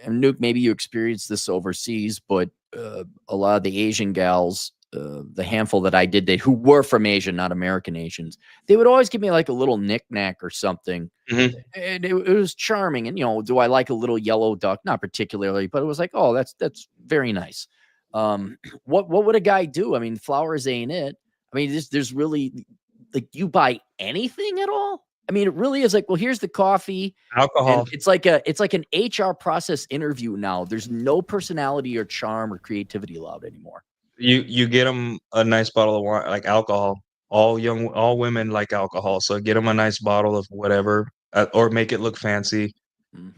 Speaker 3: and Nuke, maybe you experienced this overseas, but a lot of the Asian gals, the handful that I did date who were from Asia, not American Asians, they would always give me like a little knickknack or something.
Speaker 1: Mhm.
Speaker 3: And it was charming. And, you know, do I like a little yellow duck? Not particularly, but it was like, oh, that's very nice. What would a guy do? I mean, flowers ain't it. I mean, there's really, like, you buy anything at all? I mean, it really is like, well, here's the coffee.
Speaker 1: Alcohol.
Speaker 3: And it's like an HR process interview now. There's no personality or charm or creativity allowed anymore.
Speaker 1: You get them a nice bottle of wine, like alcohol. All women like alcohol, so get them a nice bottle of whatever, or make it look fancy.
Speaker 3: Mm.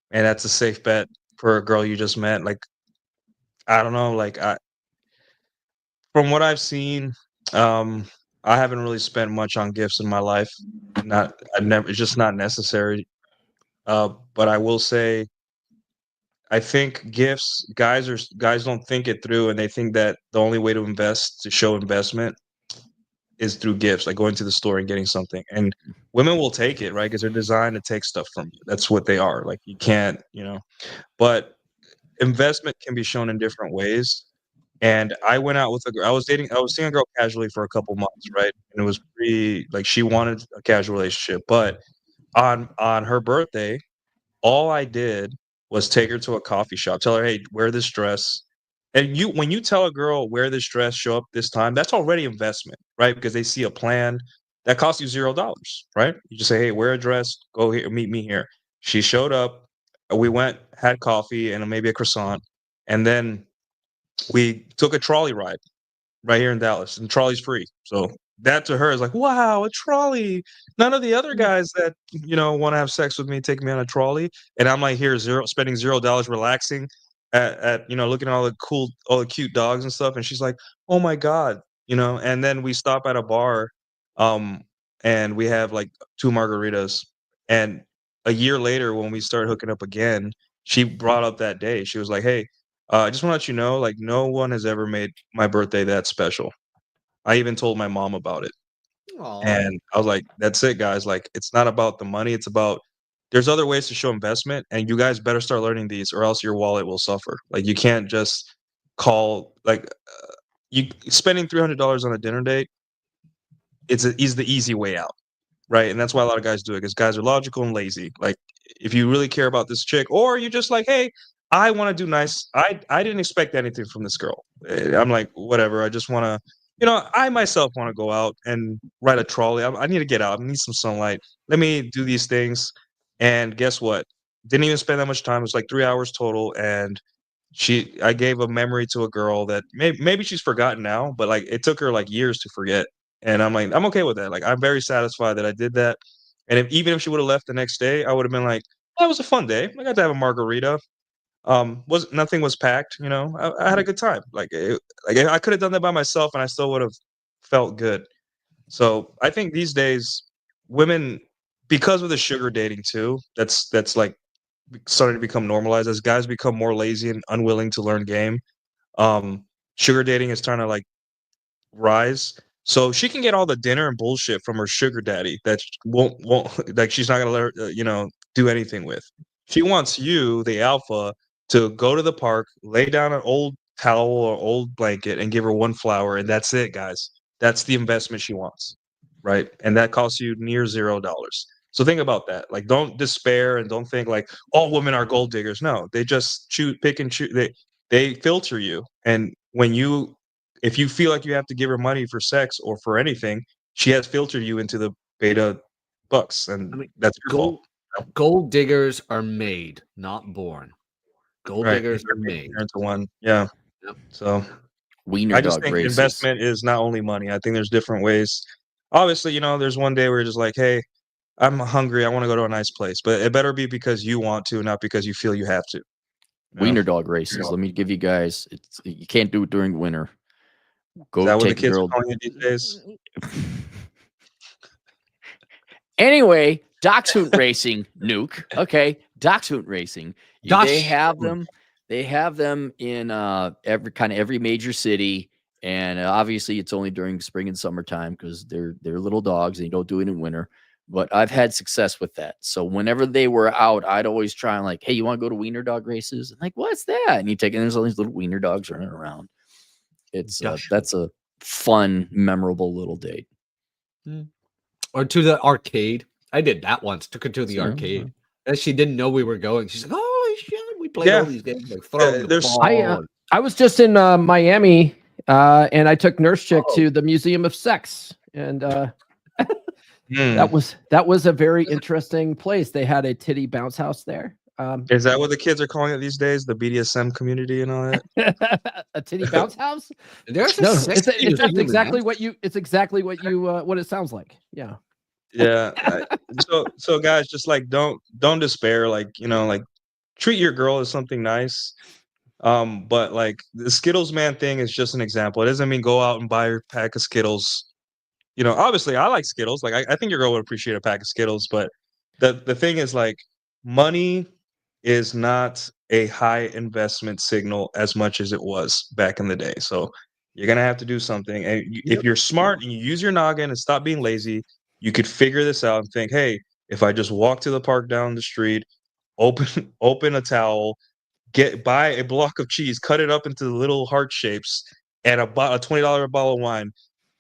Speaker 1: And that's a safe bet for a girl you just met. Like, I don't know, like from what I've seen, I haven't really spent much on gifts in my life. It's just not necessary. But I will say, I think gifts, guys don't think it through, and they think that the only way to show investment is through gifts, like going to the store and getting something. And women will take it, right? Because they're designed to take stuff from you. That's what they are. Like, you can't, but investment can be shown in different ways. And I went out with a girl. I was seeing a girl casually for a couple months, right? And it was pretty, like, she wanted a casual relationship. But on her birthday, all I did was take her to a coffee shop, tell her, hey, wear this dress. And when you tell a girl, wear this dress, show up this time, that's already investment, right? Because they see a plan that costs you $0, right? You just say, hey, wear a dress, go here, meet me here. She showed up. We went, had coffee and maybe a croissant. And then we took a trolley ride right here in Dallas, and trolley's free. So that to her is like, wow, a trolley. None of the other guys that want to have sex with me take me on a trolley, and I'm like here spending $0 relaxing at looking at all the cute dogs and stuff. And she's like, oh my god, And then we stop at a bar, and we have like 2 margaritas. And a year later, when we started hooking up again, she brought up that day. She was like, hey, I just want to let you know, like, no one has ever made my birthday that special. I even told my mom about it.
Speaker 2: Aw.
Speaker 1: And I was like, that's it, guys. Like, it's not about the money. It's about, there's other ways to show investment, and you guys better start learning these, or else your wallet will suffer. Like, you can't just call, like, you spending $300 on a dinner date. Is the easy way out, right? And that's why a lot of guys do it, because guys are logical and lazy. Like, if you really care about this chick, or you just like, hey, I want to do nice. I didn't expect anything from this girl. I'm like, whatever. I just want to, I myself want to go out and ride a trolley. I need to get out. I need some sunlight. Let me do these things. And guess what? Didn't even spend that much time. It was like 3 hours total. And I gave a memory to a girl that maybe she's forgotten now, but like it took her like years to forget. And I'm like, I'm okay with that. Like, I'm very satisfied that I did that. And even if she would have left the next day, I would have been like, that was a fun day. I got to have a margarita. Nothing was packed, I had a good time. Like I could have done that by myself and I still would have felt good. So I think these days women, because of the sugar dating too, that's like starting to become normalized as guys become more lazy and unwilling to learn game. Sugar dating is trying to like rise. So she can get all the dinner and bullshit from her sugar daddy that won't like, she's not gonna let her, do anything with. She wants you, the alpha, to go to the park, lay down an old towel or old blanket, and give her 1 flower, and that's it, guys. That's the investment she wants, right? And that costs you near $0. So think about that. Like, don't despair and don't think like all women are gold diggers. No, they just pick and choose. They filter you, and if you feel like you have to give her money for sex or for anything, she has filtered you into the beta bucks, and that's your fault.
Speaker 2: Gold diggers are made, not born. Gold diggers are made.
Speaker 1: Into one, yeah.
Speaker 2: Yep.
Speaker 1: So
Speaker 3: Wiener
Speaker 1: I just
Speaker 3: dog
Speaker 1: think
Speaker 3: races.
Speaker 1: investment is not only money. I think there's different ways. Obviously, there's one day where you're just like, hey, I'm hungry. I want to go to a nice place, but it better be because you want to, not because you feel you have to.
Speaker 3: Wiener dog races. Let me give you guys. You can't do it during winter. Go
Speaker 1: Is that what the
Speaker 3: take a
Speaker 1: kids
Speaker 3: girl.
Speaker 1: are calling it these days?
Speaker 3: Anyway, dachshund racing, Nuke. Okay, dachshund racing. They have them. They have them in every major city, and obviously it's only during spring and summertime because they're little dogs and you don't do it in winter. But I've had success with that. So whenever they were out, I'd always try and like, hey, you want to go to wiener dog races? And like, what's that? And you take it, and there's all these little wiener dogs running around. It's that's a fun, memorable little date.
Speaker 2: Or to the arcade. I did that once. Took her to the arcade. And she didn't know we were going. She's like, holy shit, we played all these games. Like, throwing the ball.
Speaker 4: I was just in Miami, and I took Nurse Chick to the Museum of Sex. And that was a very interesting place. They had a titty bounce house there.
Speaker 1: Is that what the kids are calling it these days? The BDSM community and all that?
Speaker 4: A titty bounce house?
Speaker 2: There's
Speaker 4: it's exactly what you what it sounds like. Yeah.
Speaker 1: Yeah. So guys, just like don't despair. Like, like treat your girl as something nice. But like the Skittles man thing is just an example. It doesn't mean go out and buy a pack of Skittles. Obviously I like Skittles. Like I think your girl would appreciate a pack of Skittles, but the thing is, like, money is not a high investment signal as much as it was back in the day. So you're gonna have to do something. And if you're smart and you use your noggin and stop being lazy, you could figure this out and think, hey, if I just walk to the park down the street, open a towel, buy a block of cheese, cut it up into little heart shapes, and a $20 bottle of wine,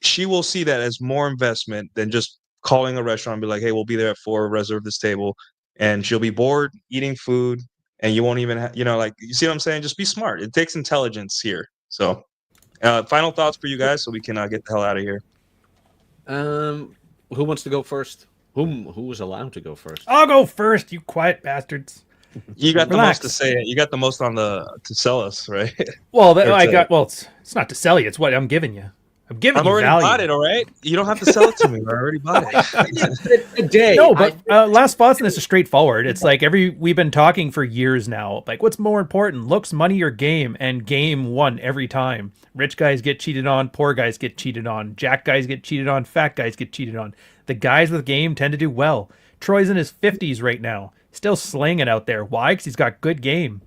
Speaker 1: she will see that as more investment than just calling a restaurant and be like, hey, we'll be there at 4, reserve this table. And she'll be bored eating food, and you won't even like, you see what I'm saying? Just be smart. It takes intelligence here. So final thoughts for you guys so we can get the hell out of here.
Speaker 2: Who wants to go first? Who was allowed to go first?
Speaker 5: I'll go first, you quiet bastards.
Speaker 1: You got the most to say it. You got the most to sell us, right?
Speaker 5: Well, it's not to sell you. It's what I'm giving you. I'm
Speaker 1: already
Speaker 5: value.
Speaker 1: bought it, all right? You don't have to sell it to me. I already bought it.
Speaker 2: A day.
Speaker 5: No, but last thoughts on this is straightforward. It's like we've been talking for years now. Like, what's more important, looks, money, or game? And game won every time. Rich guys get cheated on. Poor guys get cheated on. Jack guys get cheated on. Fat guys get cheated on. The guys with game tend to do well. Troy's in his 50s right now. Still slinging out there. Why? Because he's got good game.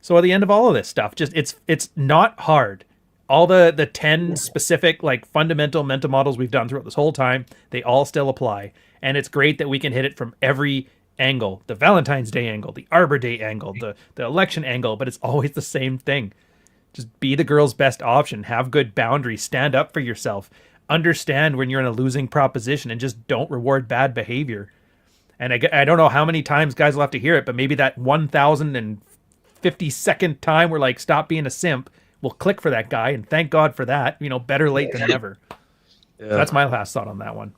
Speaker 5: So at the end of all of this stuff, just it's not hard. All the 10 specific, like, fundamental mental models we've done throughout this whole time, they all still apply. And it's great that we can hit it from every angle. The Valentine's Day angle, the Arbor Day angle, the election angle, but it's always the same thing. Just be the girl's best option. Have good boundaries. Stand up for yourself. Understand when you're in a losing proposition, and just don't reward bad behavior. And I don't know how many times guys will have to hear it, but maybe that 1,052nd time we're like, stop being a simp, will click for that guy, and thank God for that. Better late than never. Yeah. That's my last thought on that one.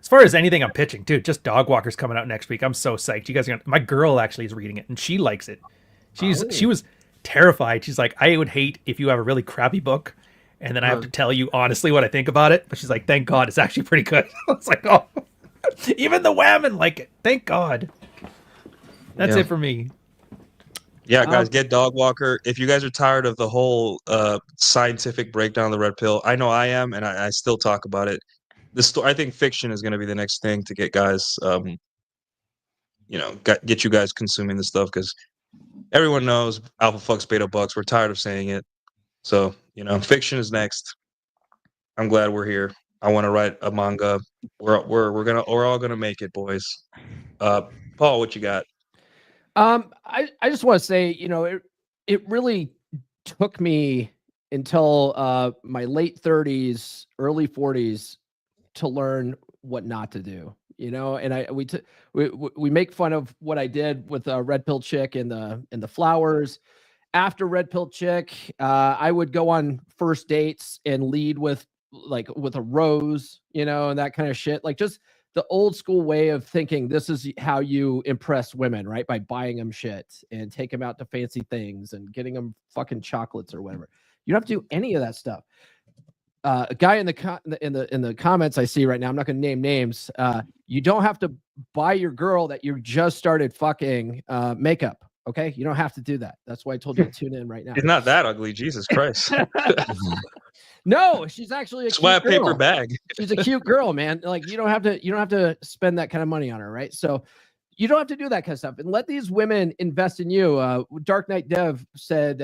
Speaker 5: As far as anything I'm pitching, dude, just Dog Walker's coming out next week. I'm so psyched. You guys are my girl actually is reading it, and she likes it. She was terrified. She's like, I would hate if you have a really crappy book, and then I have to tell you honestly what I think about it. But she's like, thank God, it's actually pretty good. I was like, oh, even the women like it. Thank God. That's it for me.
Speaker 1: Yeah, guys, get Dog Walker. If you guys are tired of the whole scientific breakdown of the red pill, I know I am, and I still talk about it. I think fiction is going to be the next thing to get guys, get you guys consuming this stuff, because everyone knows alpha fucks beta bucks. We're tired of saying it. So, fiction is next. I'm glad we're here. I want to write a manga. We're all gonna make it, boys. Paul, what you got?
Speaker 4: I just want to say, it really took me until my late 30s, early 40s to learn what not to do. And we make fun of what I did with Red Pill Chick and the flowers. After Red Pill Chick, I would go on first dates and lead with a rose, and that kind of shit. Like, just the old school way of thinking. This is how you impress women, right? By buying them shit and take them out to fancy things and getting them fucking chocolates or whatever. You don't have to do any of that stuff. A guy in the comments I see right now, I'm not going to name names. You don't have to buy your girl that you just started fucking makeup. Okay, you don't have to do that. That's why I told you to tune in right now.
Speaker 1: It's not that ugly, Jesus Christ.
Speaker 4: No, she's actually a
Speaker 1: sweat paper bag.
Speaker 4: She's a cute girl, man. Like, you don't have to spend that kind of money on her, right? So you don't have to do that kind of stuff, and let these women invest in you. Dark Knight Dev said,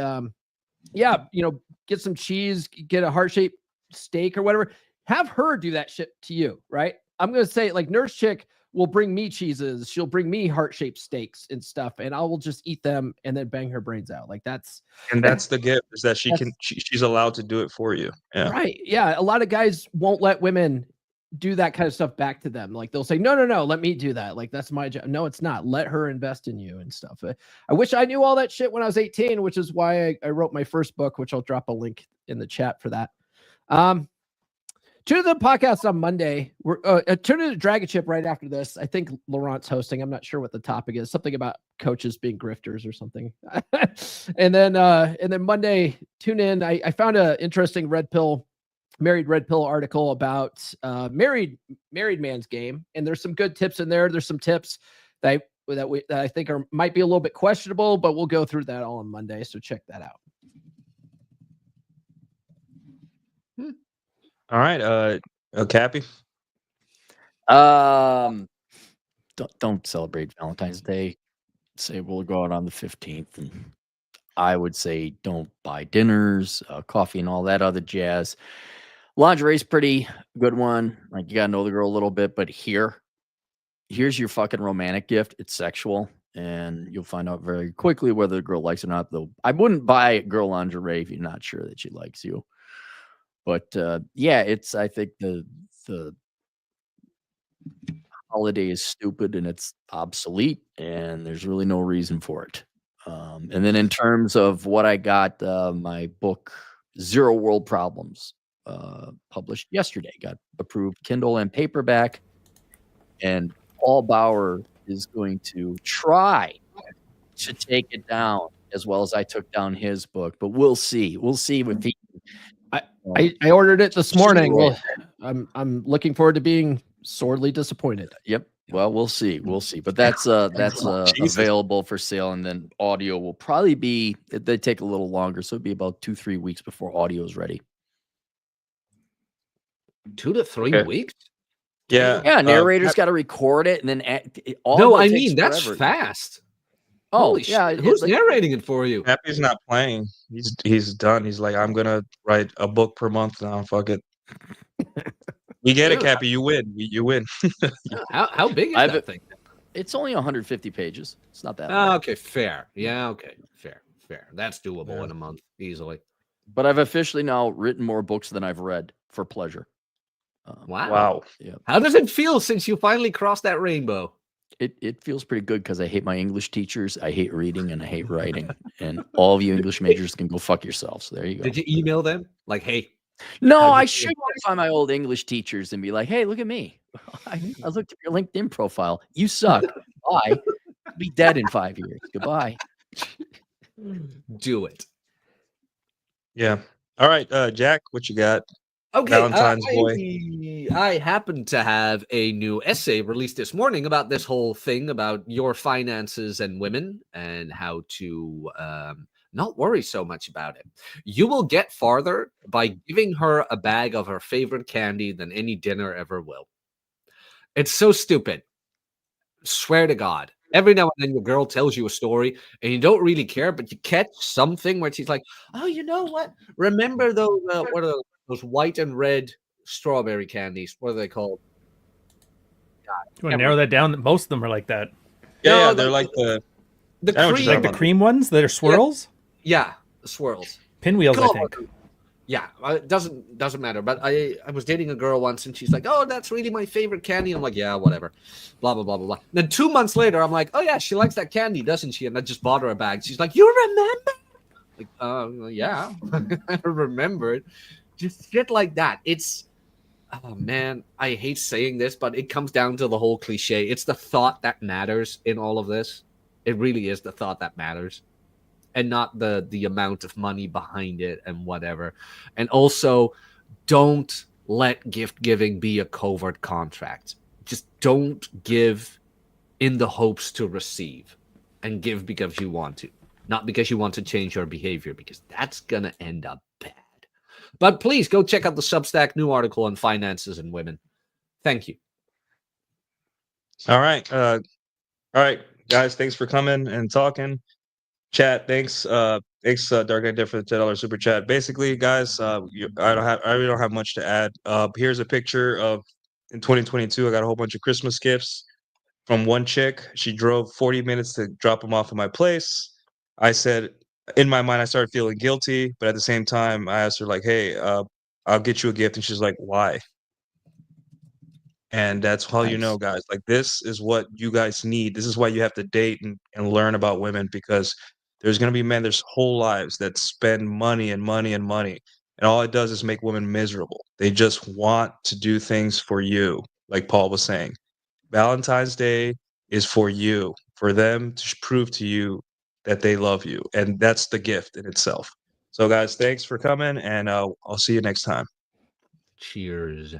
Speaker 4: get some cheese, get a heart-shaped steak or whatever. Have her do that shit to you, right? I'm gonna say like Nurse Chick will bring me cheeses. She'll bring me heart-shaped steaks and stuff, and I will just eat them and then bang her brains out. Like that's
Speaker 1: the gift, is that she's allowed to do it for you. Yeah.
Speaker 4: Right. Yeah. A lot of guys won't let women do that kind of stuff back to them. Like they'll say, no, let me do that. Like that's my job. No, it's not. Let her invest in you and stuff. I wish I knew all that shit when I was 18, which is why I wrote my first book, which I'll drop a link in the chat for that. Tune to the podcast on Monday. We're tune to the Dragon Chip right after this. I think Laurent's hosting. I'm not sure what the topic is. Something about coaches being grifters or something. and then Monday, tune in. I found an interesting married red pill article about married man's game, and there's some good tips in there. There's some tips that I think might be a little bit questionable, but we'll go through that all on Monday. So check that out.
Speaker 1: All right, Cappy.
Speaker 3: Don't celebrate Valentine's Day. Say we'll go out on the 15th, and I would say don't buy dinners, coffee, and all that other jazz. Lingerie's pretty good one. Like you gotta know the girl a little bit, but here's your fucking romantic gift. It's sexual, and you'll find out very quickly whether the girl likes it or not. Though I wouldn't buy girl lingerie if you're not sure that she likes you. But yeah, I think the holiday is stupid and it's obsolete, and there's really no reason for it. And then in terms of what I got, my book Zero World Problems, published yesterday, got approved Kindle and paperback, and Paul Bauer is going to try to take it down as well as I took down his book, but we'll see. We'll see if he.
Speaker 4: I ordered it this morning. Well, I'm looking forward to being sorely disappointed.
Speaker 3: Yep. Well, we'll see. We'll see. But that's available for sale, and then audio will probably be. They take a little longer, so it'll be about 2-3 weeks before audio is ready.
Speaker 2: 2 to 3 weeks.
Speaker 3: Yeah. Narrator's got to record it, and then
Speaker 2: that's
Speaker 3: forever.
Speaker 2: Fast.
Speaker 3: Oh,
Speaker 2: yeah. Who's narrating it for you?
Speaker 1: Happy's not playing. He's done. He's like, I'm gonna write a book per month now. Fuck it. We get it, Cappy. You win. You win.
Speaker 2: How big is that thing?
Speaker 3: It's only 150 pages. It's not that.
Speaker 2: Okay, fair. Yeah, okay, fair. That's doable in a month easily.
Speaker 3: But I've officially now written more books than I've read for pleasure.
Speaker 2: Wow.
Speaker 3: Yeah.
Speaker 2: How does it feel since you finally crossed that rainbow?
Speaker 3: It feels pretty good because I hate my English teachers. I hate reading and I hate writing. And all of you English majors can go fuck yourselves. There you go.
Speaker 2: Did you email them? Like, hey.
Speaker 3: No, I should find my old English teachers and be like, hey, look at me. I looked at your LinkedIn profile. You suck. Bye. I'll be dead in 5 years. Goodbye.
Speaker 2: Do it.
Speaker 1: Yeah. All right, Jack, what you got?
Speaker 2: Okay,
Speaker 1: Valentine's boy.
Speaker 2: I happen to have a new essay released this morning about this whole thing about your finances and women and how to not worry so much about it. You will get farther by giving her a bag of her favorite candy than any dinner ever will. It's so stupid. Swear to God. Every now and then your girl tells you a story and you don't really care, but you catch something where she's like, oh, you know what? Remember those, what are those white and red strawberry candies? What are they called?
Speaker 5: God, you want to narrow that down? Most of them are like that.
Speaker 1: Yeah, they're like the
Speaker 2: cream,
Speaker 5: like the cream ones that are swirls.
Speaker 2: Yeah, the swirls.
Speaker 5: Pinwheels, I think.
Speaker 2: Yeah, it doesn't matter. But I was dating a girl once, and she's like, "Oh, that's really my favorite candy." I'm like, "Yeah, whatever." Blah blah blah blah blah. Then 2 months later, I'm like, "Oh yeah, she likes that candy, doesn't she?" And I just bought her a bag. She's like, "You remember?" Like, yeah, I remember it. Just shit like that. It's, oh man, I hate saying this, but it comes down to the whole cliche. It's the thought that matters in all of this. It really is the thought that matters. And not the amount of money behind it and whatever. And also, don't let gift giving be a covert contract. Just don't give in the hopes to receive, and give because you want to, not because you want to change your behavior, because that's going to end up bad. But please go check out the Substack new article on finances and women. Thank you.
Speaker 1: All right, guys. Thanks for coming and talking. Chat, thanks, Dark Idea for the $10 super chat. Basically, guys, I really don't have much to add. Here's a picture of in 2022. I got a whole bunch of Christmas gifts from one chick. She drove 40 minutes to drop them off at my place. I said, in my mind, I started feeling guilty, but at the same time, I asked her like, "Hey, I'll get you a gift," and she's like, "Why?" And that's how you know, guys. Like, this is what you guys need. This is why you have to date and learn about women, because there's gonna be men. There's whole lives that spend money and money and money, and all it does is make women miserable. They just want to do things for you, like Paul was saying. Valentine's Day is for you, for them to prove to you that they love you, and that's the gift in itself. So, guys, thanks for coming, and I'll see you next time.
Speaker 2: Cheers.